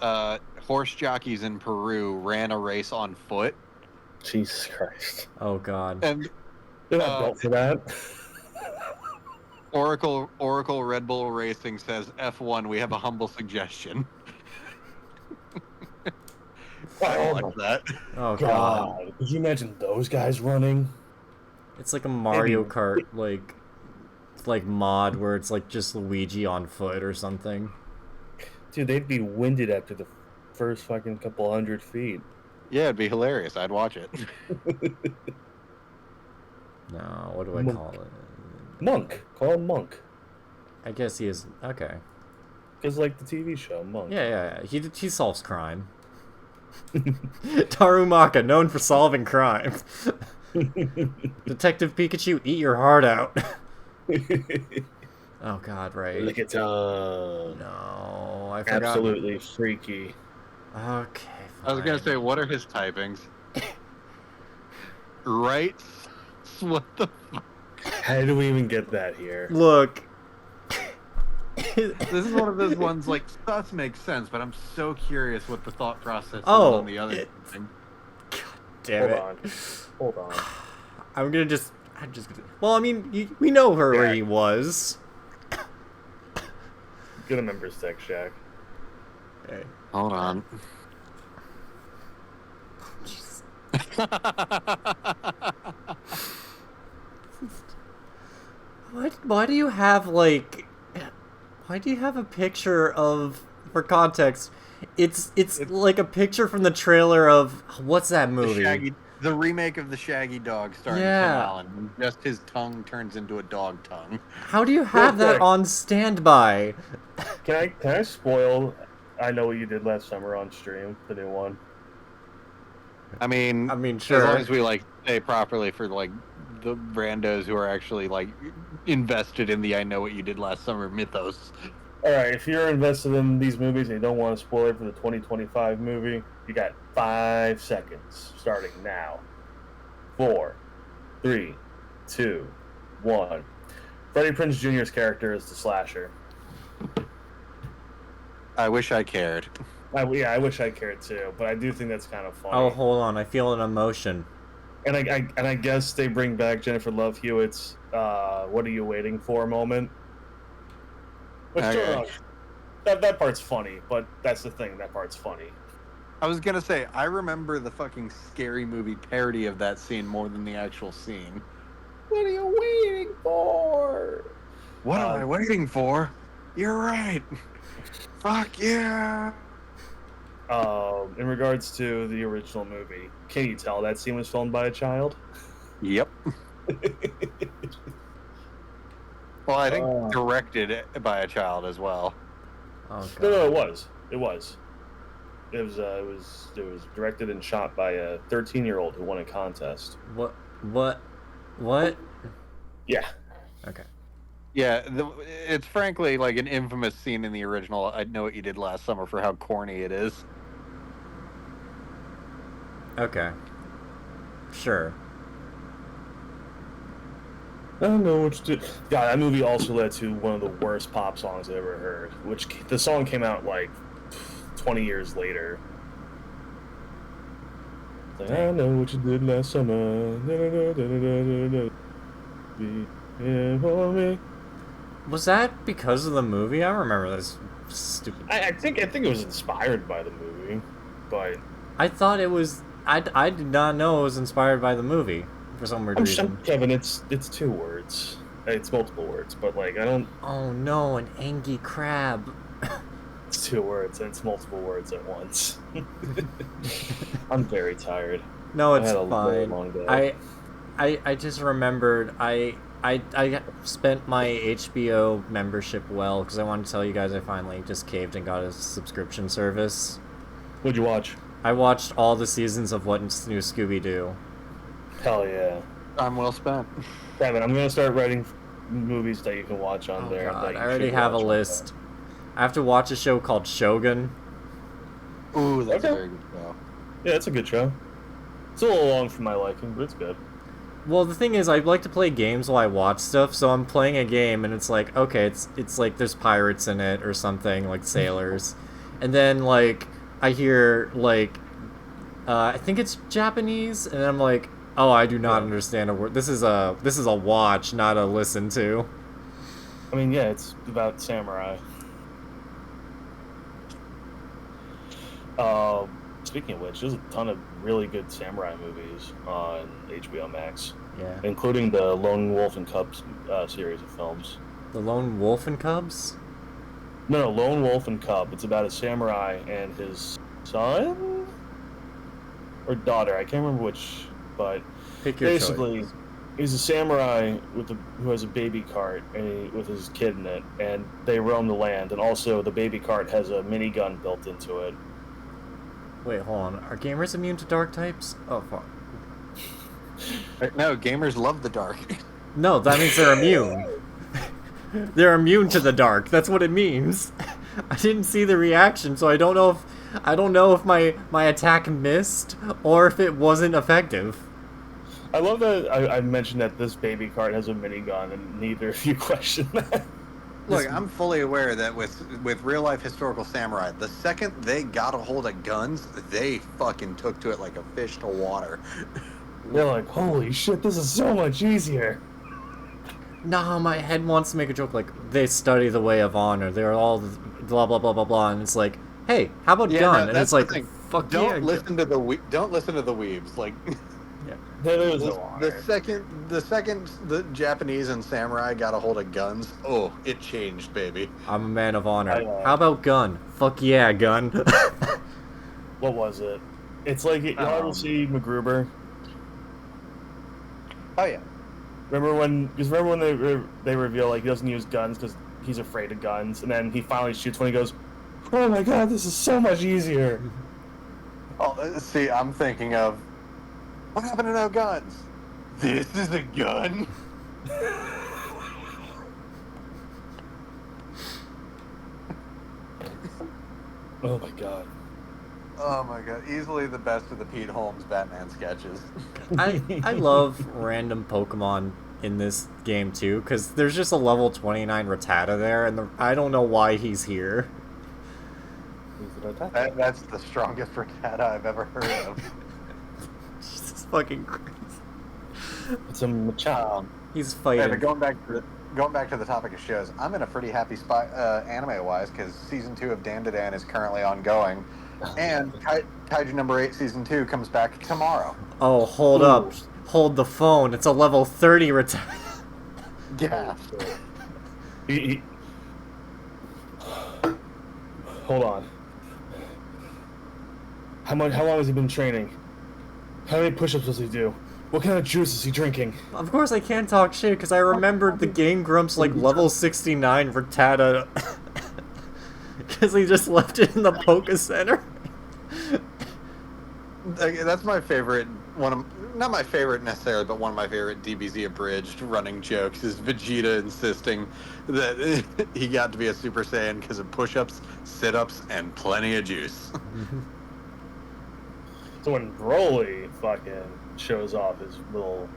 horse jockeys in Peru ran a race on foot, Jesus Christ. Oh god. and They're not built for that. Oracle Red Bull Racing says, "F1, we have a humble suggestion." I like that. Oh god. God. Could you imagine those guys running? It's like a Mario Maybe. Kart like mod where it's like just Luigi on foot or something. Dude, they'd be winded after the first fucking couple hundred feet. Yeah, it'd be hilarious. I'd watch it. No, what do I Monk. call it? Monk. Call him Monk. I guess he is okay. It's like the TV show, Monk. Yeah. He solves crime. Tarumaka, known for solving crime. Detective Pikachu, eat your heart out. Oh god, right. Look at No, I forgot. absolutely freaky. Okay, I was gonna fine. say, what are his typings? Right? What the? How do we even get that here? Look. This is one of those ones like stuff makes sense, but I'm so curious what the thought process is Oh, on the other thing. Damn Hold it. Hold on. I'm just gonna. Well, I mean, we know where Yeah. he was. Get a member's text, Shaq. Okay. Hold on. Jesus. Why do you have like? Why do you have a picture of? For context, it's like a picture from the trailer of what's that movie? The remake of the Shaggy Dog starring Yeah. Tim Allen. Just his tongue turns into a dog tongue. How do you have Real that quick. on standby? Can I spoil I Know What You Did Last Summer on stream, the new one? I mean, I mean, as sure. long as we like say properly for like the randos who are actually like invested in the "I Know What You Did Last Summer" mythos. Alright, if you're invested in these movies and you don't want to spoil it for the 2025 movie, you got 5 seconds starting now. 4, 3, 2, 1. Freddie Prinze Jr.'s character is the slasher. I wish I cared. I wish I cared too, but I do think that's kind of funny. Oh, hold on, I feel an emotion. And I guess they bring back Jennifer Love Hewitt's "What Are You Waiting For" moment. Which Okay. that part's funny, but that's the thing. That part's funny. I was gonna say, I remember the fucking Scary Movie parody of that scene more than the actual scene. What are you waiting for? What am I waiting for? You're right. Fuck yeah. In regards to the original movie, can you tell that scene was filmed by a child? Yep. Well, I think Oh. directed by a child as well. Oh No, god. it was. It was directed and shot by a 13-year-old who won a contest. What? Yeah. Okay. Yeah, it's frankly like an infamous scene in the original. I Know What You Did Last Summer for how corny it is. Okay. Sure. I don't know what to do. God, that movie also led to one of the worst pop songs I ever heard. Which the song came out like 20 years later. It's like, I know what you did last summer. Be here for me. Was that because of the movie? I don't remember this stupid. I think it was inspired by the movie, but I thought it was. I did not know it was inspired by the movie for some weird reason. Kevin, it's 2 words. It's multiple words, but like I don't. Oh no, an angry crab. It's 2 words and it's multiple words at once. I'm very tired. No, I it's had a very fine. long day. I just remembered I spent my HBO membership well because I wanted to tell you guys I finally just caved and got a subscription service. What'd you watch? I watched all the seasons of What's New Scooby-Doo. Hell yeah. Time well spent. Kevin, I'm gonna start writing movies that you can watch on Oh there. god, that you I already should have a watch on list. I have to watch a show called Shogun. Ooh, that's Okay. a very good show. there. Yeah, it's a good show. It's a little long for my liking, but it's good. Well, the thing is, I like to play games while I watch stuff, so I'm playing a game and it's like, okay, it's like there's pirates in it or something, like sailors. And then, like, I hear, like, I think it's Japanese, and I'm like, oh, I do not understand a word. This is a watch, not a listen to. I mean, yeah, it's about samurai. Speaking of which, there's a ton of really good samurai movies on HBO Max, Yeah. including the Lone Wolf and Cubs series of films. The Lone Wolf and Cubs? No, Lone Wolf and Cub. It's about a samurai and his son or daughter. I can't remember which, but Pick your basically, choice. he's a samurai who has a baby cart with his kid in it, and they roam the land. And also, the baby cart has a minigun built into it. Wait, hold on. Are gamers immune to dark types? Oh, fuck. No, gamers love the dark. No, that means they're immune. They're immune to the dark. That's what it means. I didn't see the reaction, so I don't know if my attack missed or if it wasn't effective. I love that I mentioned that this baby cart has a minigun, and neither of you questioned that. Look, I'm fully aware that with real life historical samurai, the second they got a hold of guns, they fucking took to it like a fish to water. They're like, holy shit, this is so much easier. No, my head wants to make a joke like they study the way of honor. They're all blah blah blah blah blah, and it's like, hey, how about gun? And it's the like, thing. fuck don't yeah. listen to the weebs. Like There was no honor. the second the Japanese and samurai got a hold of guns, oh, it changed, baby. I'm a man of honor. I know. How about gun? Fuck yeah, gun. What was it? It's like, you ever see MacGruber? Oh yeah. Remember when they reveal like he doesn't use guns because he's afraid of guns, and then he finally shoots when he goes, "Oh my god, this is so much easier." Oh, see, I'm thinking of what happened to no guns? This is a gun. Oh my god. Oh my god, easily the best of the Pete Holmes Batman sketches. I love random Pokemon in this game too, because there's just a level 29 Rattata there, and I don't know why he's here. That's the strongest Rattata I've ever heard of. Jesus fucking Christ. It's a Machamp. He's Yeah, fighting. but going back to the topic of shows, I'm in a pretty happy spot anime-wise because season 2 of Dan to Dan is currently ongoing, And Kaiju number 8 season 2 comes back tomorrow. Oh, hold up. Hold the phone. It's a level 30 retire. Yeah. He... Hold on. How long has he been training? How many push-ups does he do? What kind of juice is he drinking? Of course I can't talk shit, because I remembered the Game Grumps, like, level 69 Rattata. Because he just left it in the Poké Center. That's my favorite, not my favorite necessarily, but one of my favorite DBZ abridged running jokes is Vegeta insisting that he got to be a Super Saiyan because of push-ups, sit-ups, and plenty of juice. So when Broly fucking shows off his little...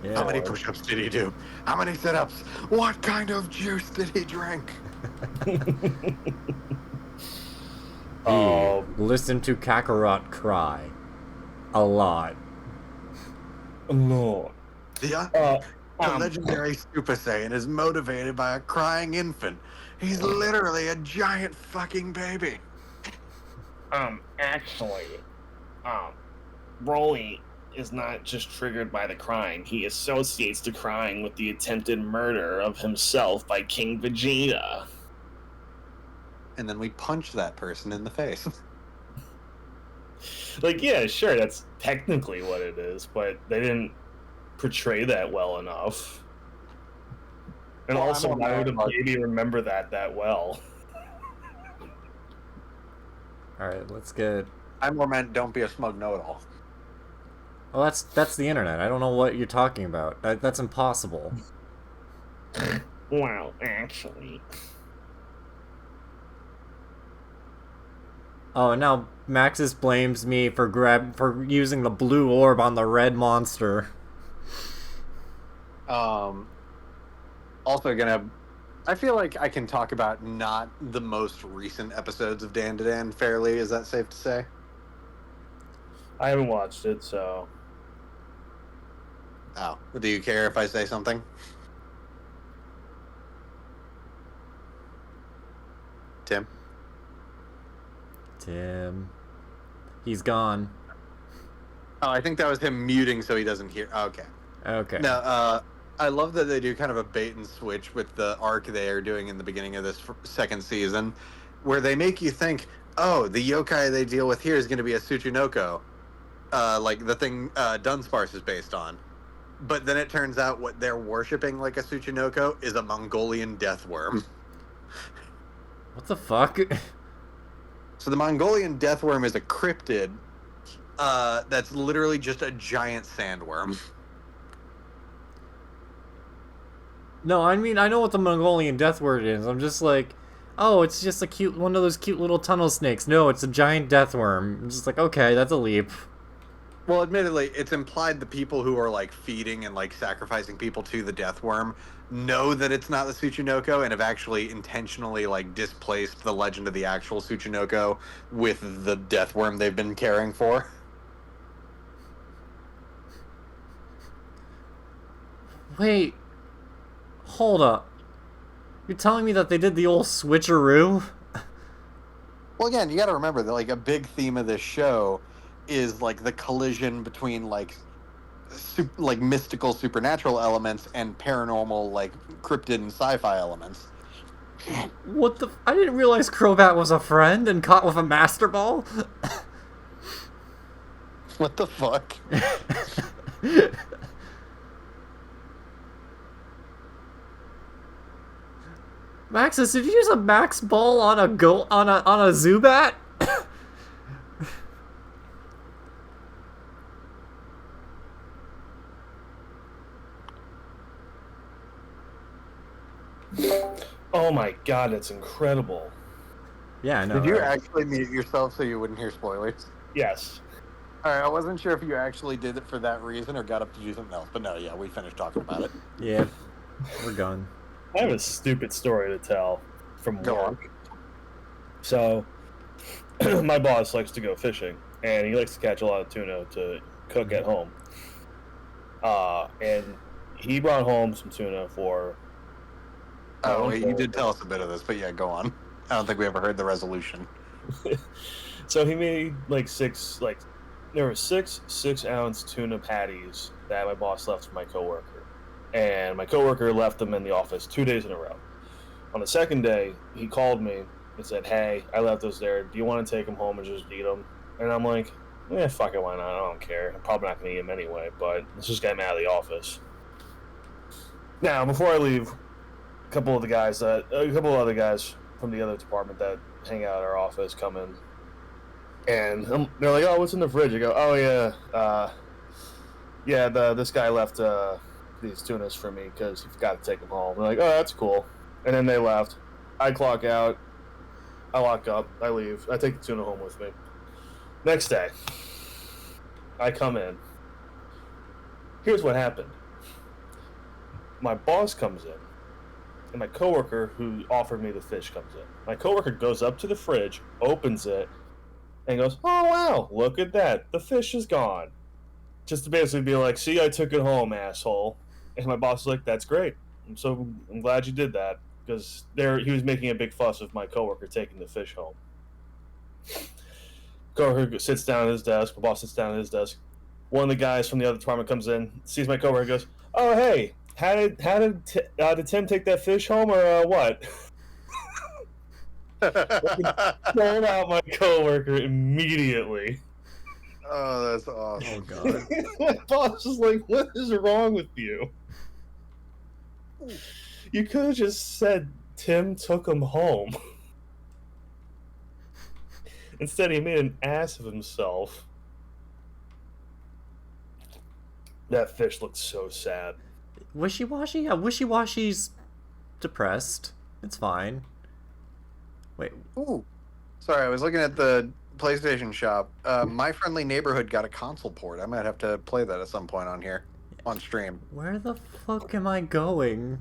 Yeah. How many push-ups did he do? How many sit-ups? What kind of juice did he drink? Listen to Kakarot cry. A lot. No. The legendary Super Saiyan is motivated by a crying infant. He's literally a giant fucking baby. Actually, Broly is not just triggered by the crying. He associates the crying with the attempted murder of himself by King Vegeta. And then we punch that person in the face. Like, yeah, sure, that's technically what it is, but they didn't portray that well enough. And Well, also, I'm why on would a that, baby remember that well? Alright, let's get... I more meant don't be a smug know-it-all. Oh, that's the internet. I don't know what you're talking about. That's impossible. Well, actually... Oh, and now Maxis blames me for using the blue orb on the red monster. Also I feel like I can talk about not the most recent episodes of Dan to Dan fairly. Is that safe to say? I haven't watched it, so... Oh, do you care if I say something? Tim? Tim. He's gone. Oh, I think that was him muting so he doesn't hear. Okay. Okay. No, I love that they do kind of a bait and switch with the arc they are doing in the beginning of this second season, where they make you think, oh, the yokai they deal with here is going to be a Tsuchinoko, like the thing Dunsparce is based on. But then it turns out what they're worshipping like a Tsuchinoko is a Mongolian deathworm. What the fuck? So the Mongolian deathworm is a cryptid that's literally just a giant sandworm. No, I mean, I know what the Mongolian death word is. I'm just like, oh, it's just a cute, one of those cute little tunnel snakes. No, it's a giant death worm. I'm just like, okay, that's a leap. Well, admittedly, it's implied the people who are like feeding and like sacrificing people to the death worm know that it's not the Tsuchinoko and have actually intentionally like displaced the legend of the actual Tsuchinoko with the death worm they've been caring for. Wait. Hold up. You're telling me that they did the old switcheroo? Well, again, you got to remember that like a big theme of this show is like the collision between like mystical supernatural elements and paranormal like cryptid and sci-fi elements. What the... I didn't realize Crobat was a friend and caught with a Master Ball. What the fuck? Maxis, did you use a Max Ball on a Zubat? Oh my god, that's incredible. Yeah, I know. Did you right? actually mute yourself so you wouldn't hear spoilers? Yes. Alright, I wasn't sure if you actually did it for that reason or got up to do something else, but no, yeah, we finished talking about it. Yeah, we're done. I have a stupid story to tell from Go on. work. So, my boss likes to go fishing, and he likes to catch a lot of tuna to cook at home. And he brought home some tuna for... Oh, wait, you did tell us a bit of this, but yeah, go on. I don't think we ever heard the resolution. So he made there were 6 6-ounce tuna patties that my boss left for my coworker, and my coworker left them in the office 2 days in a row. On the second day, he called me and said, "Hey, I left those there. Do you want to take them home and just eat them?" And I'm like, "Yeah, fuck it, why not? I don't care. I'm probably not gonna eat them anyway, but let's just get him out of the office." Now, before I leave, a couple of other guys from the other department that hang out at our office come in. And they're like, "Oh, what's in the fridge?" I go, "Oh yeah, this guy left these tunas for me because he forgot to take them home." They're like, "Oh, that's cool." And then they left. I clock out. I lock up. I leave. I take the tuna home with me. Next day, I come in. Here's what happened. My boss comes in, and my coworker who offered me the fish comes in. My coworker goes up to the fridge, opens it, and goes, "Oh, wow, look at that. The fish is gone." Just to basically be like, "See, I took it home, asshole." And my boss is like, "That's great. I'm glad you did that." Because he was making a big fuss of my coworker taking the fish home. Coworker sits down at his desk. My boss sits down at his desk. One of the guys from the other department comes in, sees my coworker, and goes, "Oh, hey, did Tim take that fish home or what?" Pulled out my coworker immediately. Oh, that's awesome. Oh god. My boss is like, "What is wrong with you? You could have just said Tim took him home." Instead, he made an ass of himself. That fish looked so sad. Wishy-washy? Yeah, Wishy-washy's depressed. It's fine. Wait, Ooh. Sorry, I was looking at the PlayStation shop. My Friendly Neighborhood got a console port. I might have to play that at some point on here, on stream. where the fuck am I going?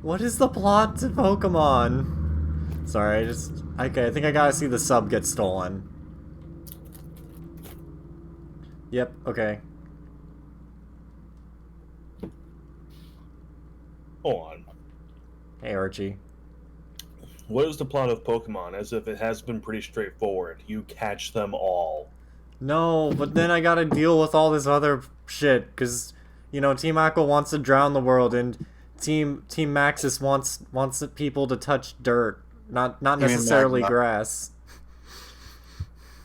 What is the plot to Pokemon? Sorry, I think I gotta see the sub get stolen. Yep, okay. Hold on. Hey, Archie. What is the plot of Pokemon? As if it has been pretty straightforward. You catch them all. No, but then I gotta deal with all this other shit, because, Team Aqua wants to drown the world, and Team Maxis wants people to touch dirt, not necessarily Magma? grass.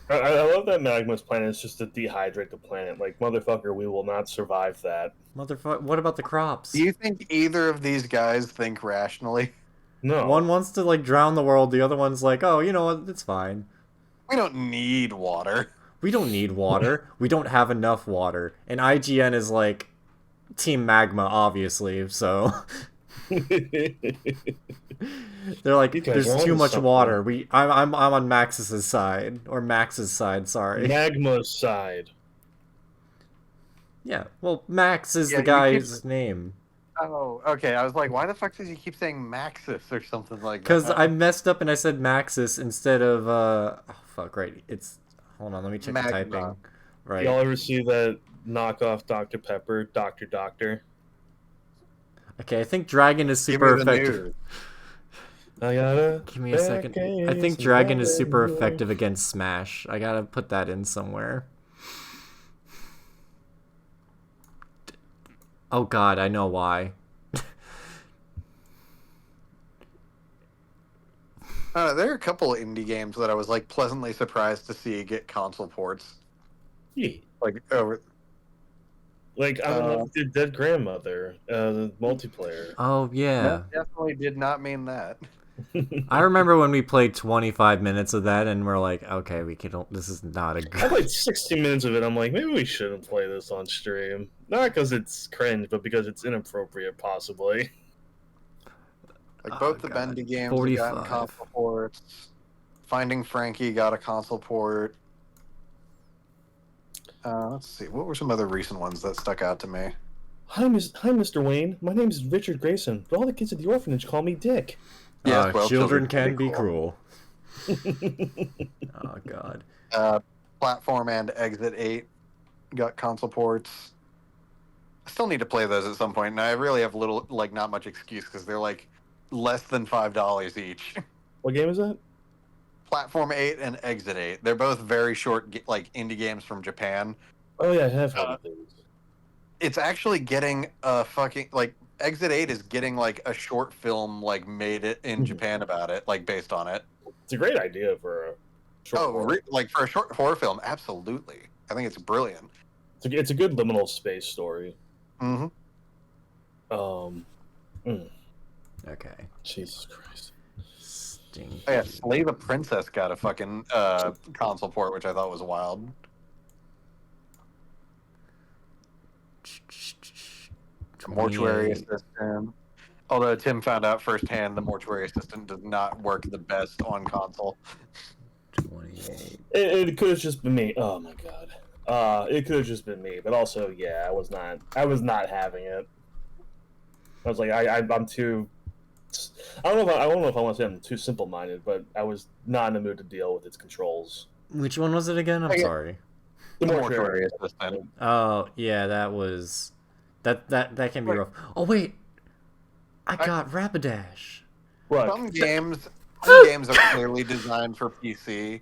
I love that Magma's plan is just to dehydrate the planet. Like, motherfucker, we will not survive that. Motherfucker, what about the crops? Do you think either of these guys think rationally? No. One wants to, drown the world, the other one's like, oh, you know what, it's fine. We don't need water. We don't need water. We don't have enough water. And IGN is like Team Magma, obviously, so they're like, You guys there's are too onto much something. water. I'm on Max's side. Or Max's side, sorry. Magma's side. Yeah, well, Max is Yeah, the you guy's name. Oh, okay. I was like, why the fuck does he keep saying Maxis or something like that? Because I messed up and I said Maxis instead of, oh, fuck, right. Hold on, let me check the Magma. typing. Right. Y'all ever see that knockoff Dr. Pepper, Doctor? Okay, I think Dragon is Give super me the effective. news. I gotta. Give me a second. I think Dragon is super effective against Smash. I gotta put that in somewhere. Oh god, I know why. There are a couple of indie games that I was like pleasantly surprised to see get console ports. Yeah. Like over. Like, I don't know, Dead Grandmother, the multiplayer. Oh yeah. That definitely did not mean that. I remember when we played 25 minutes of that and we're like, okay, this is not a I good. played 60 minutes of it. I'm like, maybe we shouldn't play this on stream. Not because it's cringe, but because it's inappropriate, possibly. Like Oh, both the God. Bendy games have 45. gotten console ports. Finding Frankie got a console port. Let's see. What were some other recent ones that stuck out to me? Hi, Mr. Wayne. My name is Richard Grayson, but all the kids at the orphanage call me Dick. Yes, well, children children can be be cruel. Oh god. Platform and Exit 8 got console ports. I still need to play those at some point, and I really have not much excuse because they're like less than $5 each. What game is that? Platform 8 and Exit 8. They're both very short, like indie games from Japan. Oh yeah, I have heard of these. It's actually getting a fucking like Exit 8 is getting like a short film like made it in Japan about it, like based on it. It's a great idea for a short horror. Like for a short horror film, absolutely. I think it's brilliant. It's a good liminal space story. Mm-hmm. Okay. Jesus Christ. Stinky. Oh, yeah, Slave a Princess got a fucking console port, which I thought was wild. Mortuary Assistant. Although Tim found out firsthand the Mortuary Assistant does not work the best on console. 28. It could have just been me. Oh my god. It could have just been me, but also, yeah, I was not having it. I was like, I'm too. I don't know if I want to say I'm too simple-minded, but I was not in the mood to deal with its controls. Which one was it again? I'm sorry. The Mortuary Assistant. Oh yeah, that was that can be rough. Oh wait, I got Rapidash. What? Some games are clearly designed for PC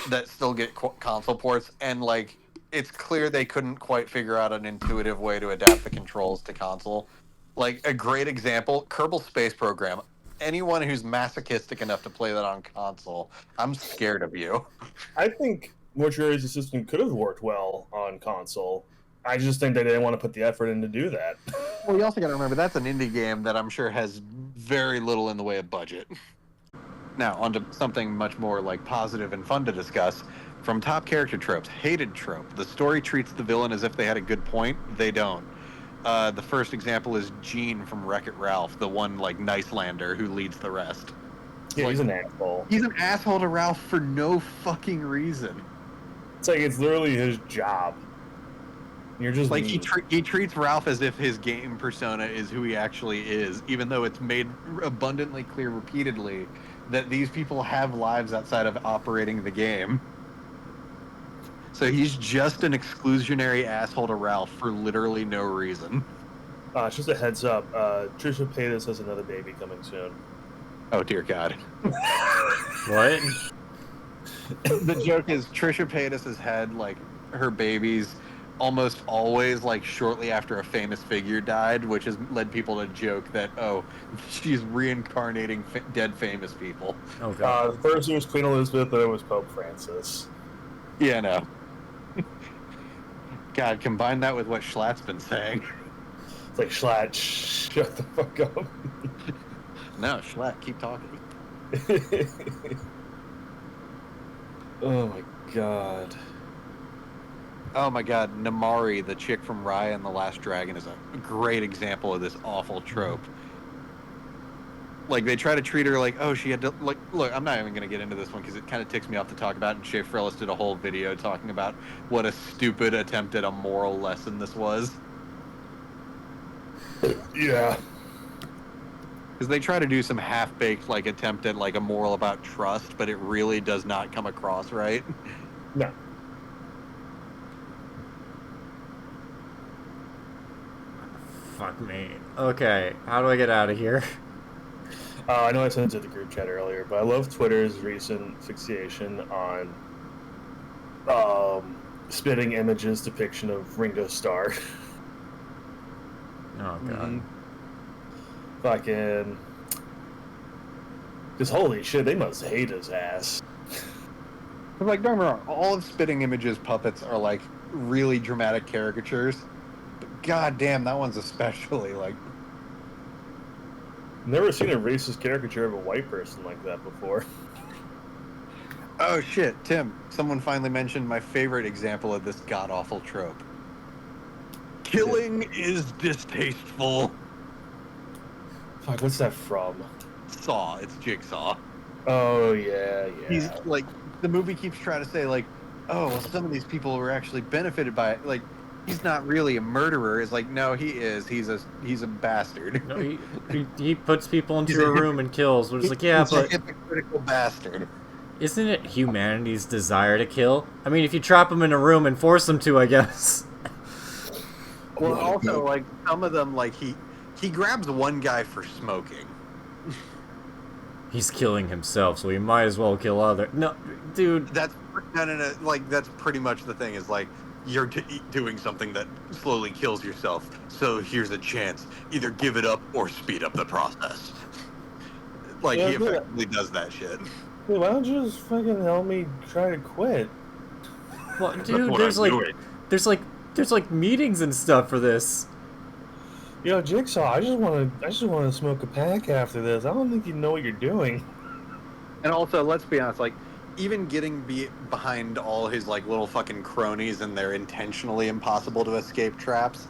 that still get console ports, and like it's clear they couldn't quite figure out an intuitive way to adapt the controls to console. Like a great example, Kerbal Space Program. Anyone who's masochistic enough to play that on console, I'm scared of you. I think Mortuary's Assistant could have worked well on console. I just think they didn't want to put the effort in to do that. Well, you also got to remember that's an indie game that I'm sure has very little in the way of budget. Now, on to something much more like positive and fun to discuss. From top character tropes, hated trope. The story treats the villain as if they had a good point. They don't. The first example is Gene from Wreck-It Ralph, the one like Nicelander who leads the rest. Yeah, he's an asshole. He's an asshole to Ralph for no fucking reason. It's like it's literally his job. You're just Like mean. he treats Ralph as if his game persona is who he actually is, even though it's made abundantly clear repeatedly that these people have lives outside of operating the game. So he's just an exclusionary asshole to Ralph for literally no reason. It's just a heads up. Trisha Paytas has another baby coming soon. Oh dear God. What? The joke is Trisha Paytas has had like her babies almost always like shortly after a famous figure died, which has led people to joke that she's reincarnating dead famous people. Oh god. First it was Queen Elizabeth, then it was Pope Francis. Yeah, no. God, combine that with what Schlatt's been saying. It's like Schlatt, shut the fuck up. No, Schlatt, keep talking. Oh my god. Oh my God, Namari, the chick from Raya and the Last Dragon, is a great example of this awful trope. Like, they try to treat her like, oh, she had to, like, look, I'm not even going to get into this one because it kind of ticks me off to talk about, and Shay Frillis did a whole video talking about what a stupid attempt at a moral lesson this was. Yeah. Because they try to do some half-baked, like, attempt at, like, a moral about trust, but it really does not come across right. No. Fuck me. Okay, how do I get out of here? I know I sent it to the group chat earlier, but I love Twitter's recent fixation on spitting images depiction of Ringo Starr. Oh god. Fucking. Because holy shit, they must hate his ass. But, like, don't get me wrong, all of Spitting Image's puppets are, like, really dramatic caricatures. But god damn, that one's especially, like... Never seen a racist caricature of a white person like that before. Oh shit, Tim, someone finally mentioned my favorite example of this god-awful trope. Killing is distasteful. Fuck, what's that from? Saw, it's Jigsaw. Oh, yeah. He's, like, the movie keeps trying to say, like, oh, well, some of these people were actually benefited by it. Like, he's not really a murderer. It's like, no, he is. He's a bastard. No, he puts people into a room and kills. We're just like, yeah, he's but a hypocritical bastard. isn't it humanity's desire to kill? I mean, if you trap them in a room and force them to, I guess. Well, also, like, some of them, like, he grabs one guy for smoking. He's killing himself, so he might as well kill other. No, dude. That's no. Like that's pretty much the thing. Is like you're doing something that slowly kills yourself. So here's a chance: either give it up or speed up the process. Like Yeah, he yeah. effectively does that shit. Dude, why don't you just fucking help me try to quit? Well, That's dude, what there's I'm like, doing. there's like meetings and stuff for this. Yo, Jigsaw, I just want to smoke a pack after this. I don't think you know what you're doing. And also, let's be honest, like, even getting behind all his, like, little fucking cronies and their intentionally impossible to escape traps,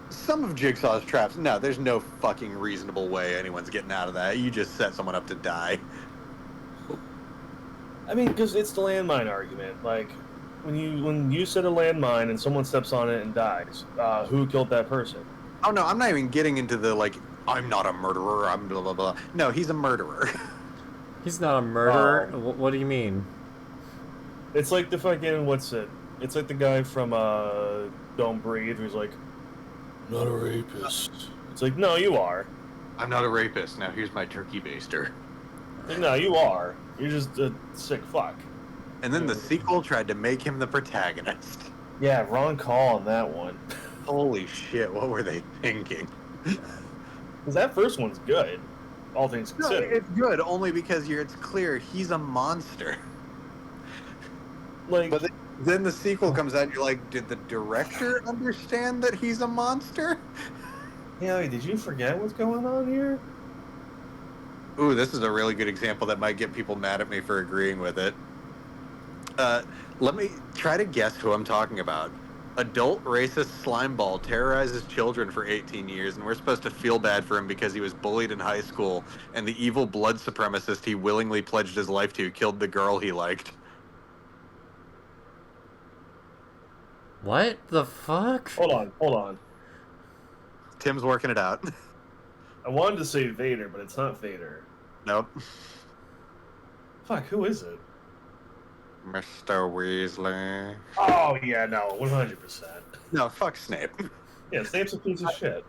some of Jigsaw's traps, no, there's no fucking reasonable way anyone's getting out of that. You just set someone up to die. I mean, because it's the landmine argument. Like, when you set a landmine and someone steps on it and dies, who killed that person? Oh, no, I'm not even getting into the, like, I'm not a murderer, I'm blah, blah, blah. No, he's a murderer. He's not a murderer. Oh. What do you mean? It's like the fucking what's it? It's like the guy from Don't Breathe, who's like, not a rapist. It's like, no, you are. I'm not a rapist. Now here's my turkey baster. Like, no, you are. You're just a sick fuck. And then the sequel tried to make him the protagonist. Yeah, wrong call on that one. Holy shit, what were they thinking? Because that first one's good, all things No, considered. it's good only because it's clear he's a monster. Like, But then the sequel comes out and you're like, did the director understand that he's a monster? yeah, did you forget what's going on here? Ooh, this is a really good example that might get people mad at me for agreeing with it. Let me try to guess who I'm talking about. Adult racist slimeball terrorizes children for 18 years, and we're supposed to feel bad for him because he was bullied in high school, and the evil blood supremacist he willingly pledged his life to killed the girl he liked. What the fuck? Hold on. Tim's working it out. I wanted to say Vader, but it's not Vader. Nope. Fuck, who is it? Mr. Weasley. Oh, yeah, no, 100%. No, fuck Snape. Yeah, Snape's a piece of shit.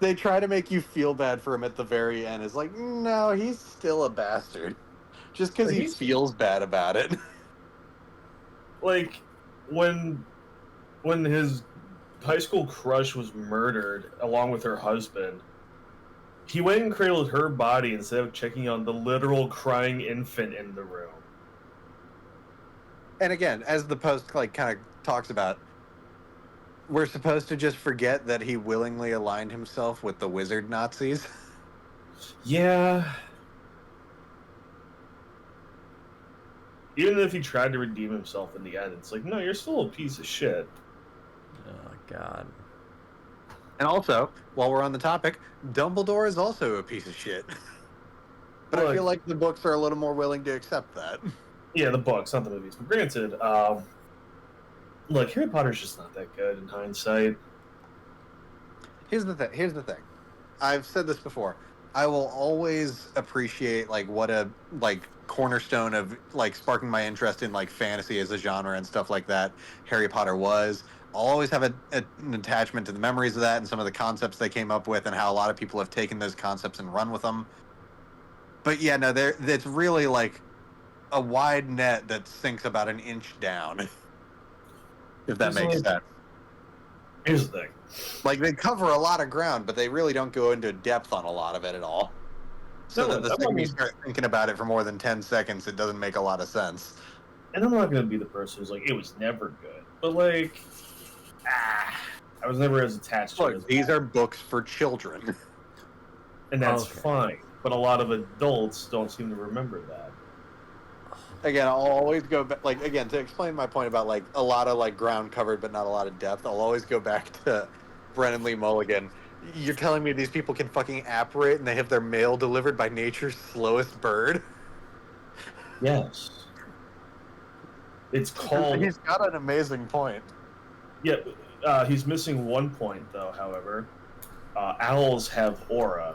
They try to make you feel bad for him at the very end. It's like, no, he's still a bastard. Just because he He's- feels bad about it. Like, when his high school crush was murdered along with her husband, he went and cradled her body instead of checking on the literal crying infant in the room. And again, as the post like kind of talks about, we're supposed to just forget that he willingly aligned himself with the wizard Nazis. Yeah. Even if he tried to redeem himself in the end, it's like, no, you're still a piece of shit. Oh god. And also, while we're on the topic, Dumbledore is also a piece of shit. But I Look. feel like the books are a little more willing to accept that. Yeah, the books, not the movies. But granted, look, Harry Potter's just not that good in hindsight. Here's the thing. I've said this before. I will always appreciate like what a like cornerstone of like sparking my interest in like fantasy as a genre and stuff like that Harry Potter was. I'll always have an attachment to the memories of that and some of the concepts they came up with and how a lot of people have taken those concepts and run with them. But yeah, no, it's really like a wide net that sinks about an inch down. If that It's makes like- sense. Here's the thing. Like they cover a lot of ground, but they really don't go into depth on a lot of it at all. So No, that the that's second what I you mean. start thinking about it for more than 10 seconds, it doesn't make a lot of sense. And I'm not going to be the person who's like, it was never good. But, like, I was never as attached to it. Look, As these are books for children. and that's Okay. fine. But a lot of adults don't seem to remember that. Again, I'll always go back, like, again, to explain my point about, like, a lot of, like, ground covered but not a lot of depth, I'll always go back to Brennan Lee Mulligan. You're telling me these people can fucking apparate and they have their mail delivered by nature's slowest bird? Yes. It's called... He's got an amazing point. Yeah, he's missing one point, though, however. Owls have aura.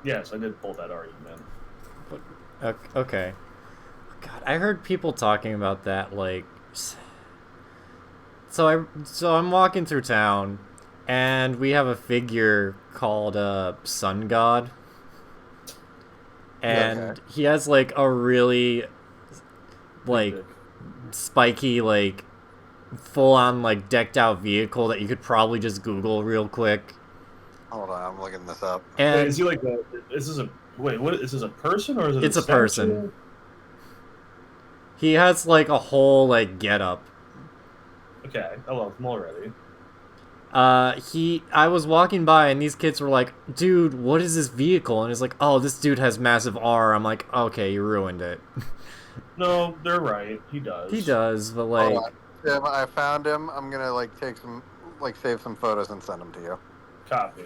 Yes, I did pull that argument. Okay. God, I heard people talking about that like. So I'm walking through town, And we have a figure called Sun God. And Okay. he has like a really like spiky, like full on like decked out vehicle that you could probably just Google real quick. Hold on, I'm looking this up. Wait, And is he like a? This is a wait. What? This is a person or is it? It's a a person. statue? he has like a whole like get up. Okay, I love him already. I was walking by and these kids were like, dude, what is this vehicle? And he's like, oh, this dude has massive R. I'm like, okay, you ruined it. No, they're right. He does. He does, but like, Hold on. Tim, I found him. I'm gonna like take some, like save some photos and send them to you. Copy.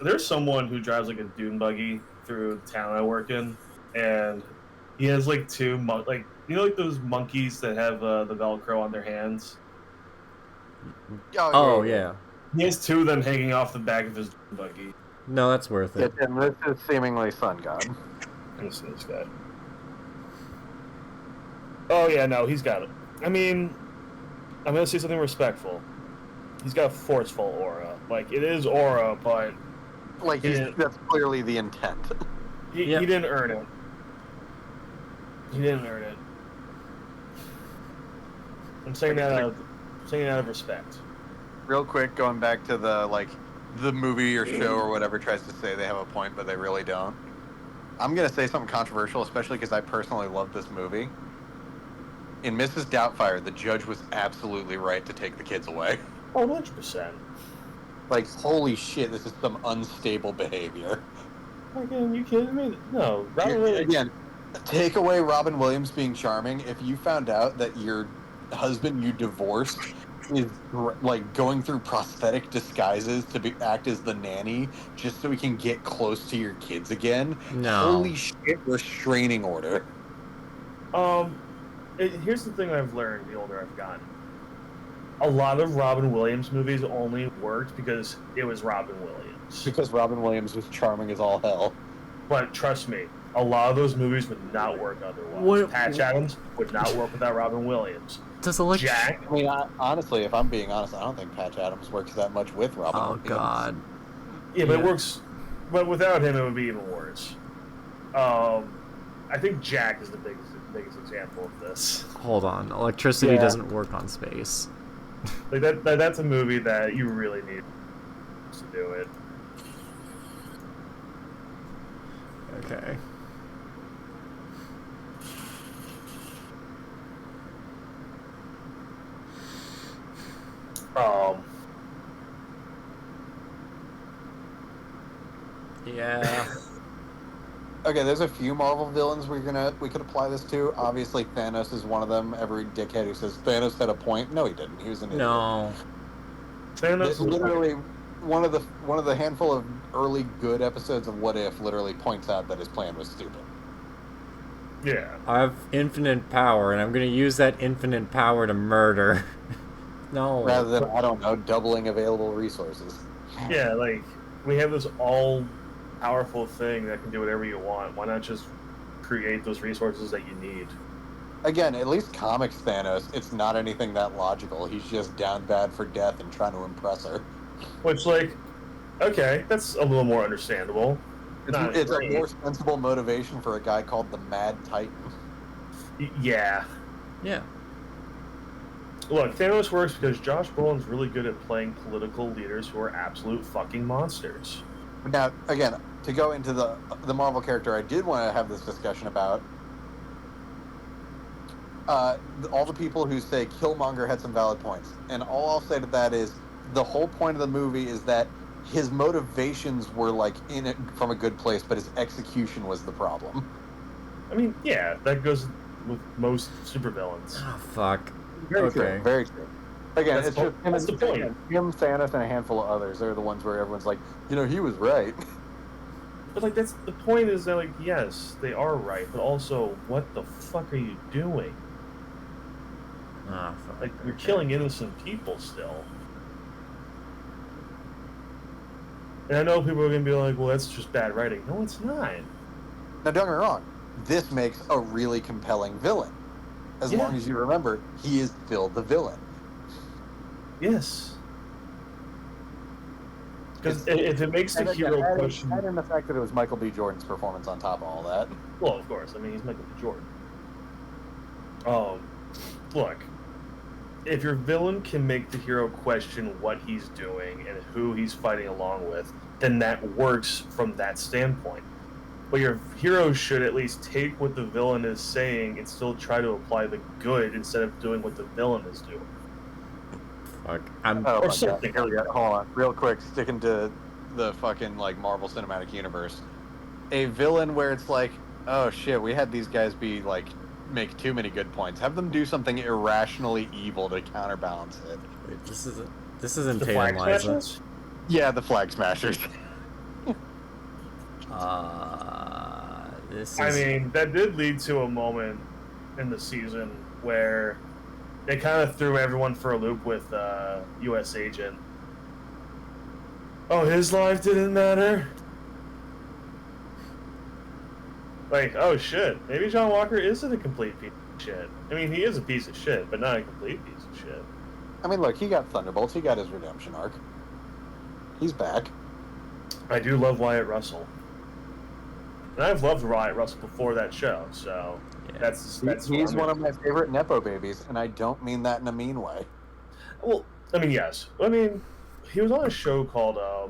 There's someone who drives like a dune buggy through the town I work in, and he has like two like like those monkeys that have the Velcro on their hands. oh yeah. He has two of them hanging off the back of his dune buggy. No, that's worth Yeah, it. Tim, this is seemingly Sun God. Listen to this guy. Oh yeah, no, he's got it. I mean, I'm gonna say something respectful. He's got a forceful aura. Like it is aura, but Like Yeah. that's clearly the intent. he Yep. didn't earn it. He didn't earn it. I'm saying that out of respect. Real quick, going back to the movie or show or whatever tries to say they have a point, but they really don't. I'm gonna say something controversial, especially because I personally love this movie. In Mrs. Doubtfire, the judge was absolutely right to take the kids away. Oh, 100%. Like, holy shit, this is some unstable behavior. Again, you kidding me? No, Robin Williams. Again, take away Robin Williams being charming. If you found out that your husband you divorced is like going through prosthetic disguises to act as the nanny just so he can get close to your kids again, No. holy shit, restraining order. Here's the thing I've learned the older I've gotten. A lot of Robin Williams movies only worked because it was Robin Williams. Because Robin Williams was charming as all hell. But trust me, a lot of those movies would not work otherwise. What- Patch Adams would not work without Robin Williams. Does it look? Jack, I mean, honestly, if I'm being honest, I don't think Patch Adams works that much with Robin Oh Williams. god. yeah, but it Yeah. works. But without him, it would be even worse. I think Jack is the biggest example of this. Hold on. Electricity Yeah. doesn't work on space. Like that's a movie that you really need to do it. Okay. Yeah. Okay, there's a few Marvel villains we could apply this to. Obviously, Thanos is one of them. Every dickhead who says Thanos had a point, no, he didn't. He was an idiot. No. Thanos This literally one of the handful of early good episodes of What If literally points out that his plan was stupid. Yeah. I have infinite power, and I'm gonna use that infinite power to murder. No. Rather than, I don't know, doubling available resources. Yeah, like we have this all powerful thing that can do whatever you want. Why not just create those resources that you need? Again, at least comics Thanos, it's not anything that logical. He's just down bad for death and trying to impress her. Which, like, okay, that's a little more understandable. Not It's a great. more sensible motivation for a guy called the Mad Titan. Yeah. Yeah. Look, Thanos works because Josh Brolin's really good at playing political leaders who are absolute fucking monsters. Now, again, to go into the Marvel character I did want to have this discussion about, all the people who say Killmonger had some valid points. And all I'll say to that is, the whole point of the movie is that his motivations were, like, in it from a good place, but his execution was the problem. I mean, yeah, that goes with most supervillains. Oh fuck. Very Okay. true. Very true. Again, That's it's just that's the point. Him, Thanos, and a handful of others. They're the ones where everyone's like, he was right. But, like, that's the point is that, like, yes, they are right, but also, what the fuck are you doing? Oh fuck. Like, you're Okay. killing innocent people still. And I know people are going to be like, well, that's just bad writing. No, it's not. Now, don't get me wrong. This makes a really compelling villain. As Yeah. long as you remember, he is still the villain. Yes. Because if it makes the And again, hero question, add in the fact that it was Michael B. Jordan's performance on top of all that. well, of course, I mean he's Michael B. Jordan. Look, if your villain can make the hero question what he's doing and who he's fighting along with, then that works from that standpoint. But your hero should at least take what the villain is saying and still try to apply the good instead of doing what the villain is doing. Fuck. I'm. Oh Or my something. God. Here we go. Hold on, real quick, sticking to the fucking like Marvel Cinematic Universe. A villain where it's like, oh shit, we had these guys be like make too many good points. Have them do something irrationally evil to counterbalance it. Wait, this isn't The Tay flag and Liza. smashers? Yeah, the Flag Smashers. This is. I mean, that did lead to a moment in the season where they kind of threw everyone for a loop with U.S. Agent. Oh, his life didn't matter? Like, oh shit, maybe John Walker isn't a complete piece of shit. I mean, he is a piece of shit, but not a complete piece of shit. I mean, look, he got Thunderbolts. He got his redemption arc. He's back. I do love Wyatt Russell. And I've loved Wyatt Russell before that show, so Yeah. that's He's what one I'm of my favorite Nepo babies, and I don't mean that in a mean way. Well, I mean, yes. I mean, he was on a show called, I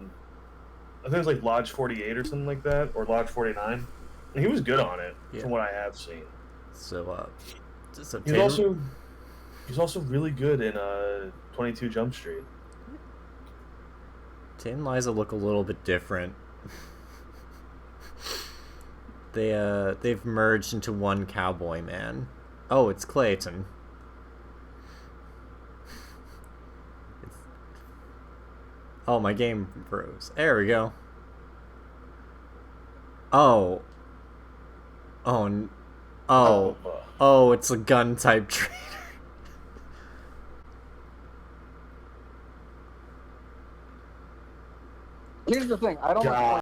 think it was like Lodge 48 or something like that, or Lodge 49. And he was good on it, Yeah. from what I have seen. So He's also really good in 22 Jump Street. Tay and Liza look a little bit different. They've merged into one cowboy man. Oh, it's Clayton. Oh, my game froze. There we go. Oh. Oh, it's a gun type trader. Here's the thing. I don't. God.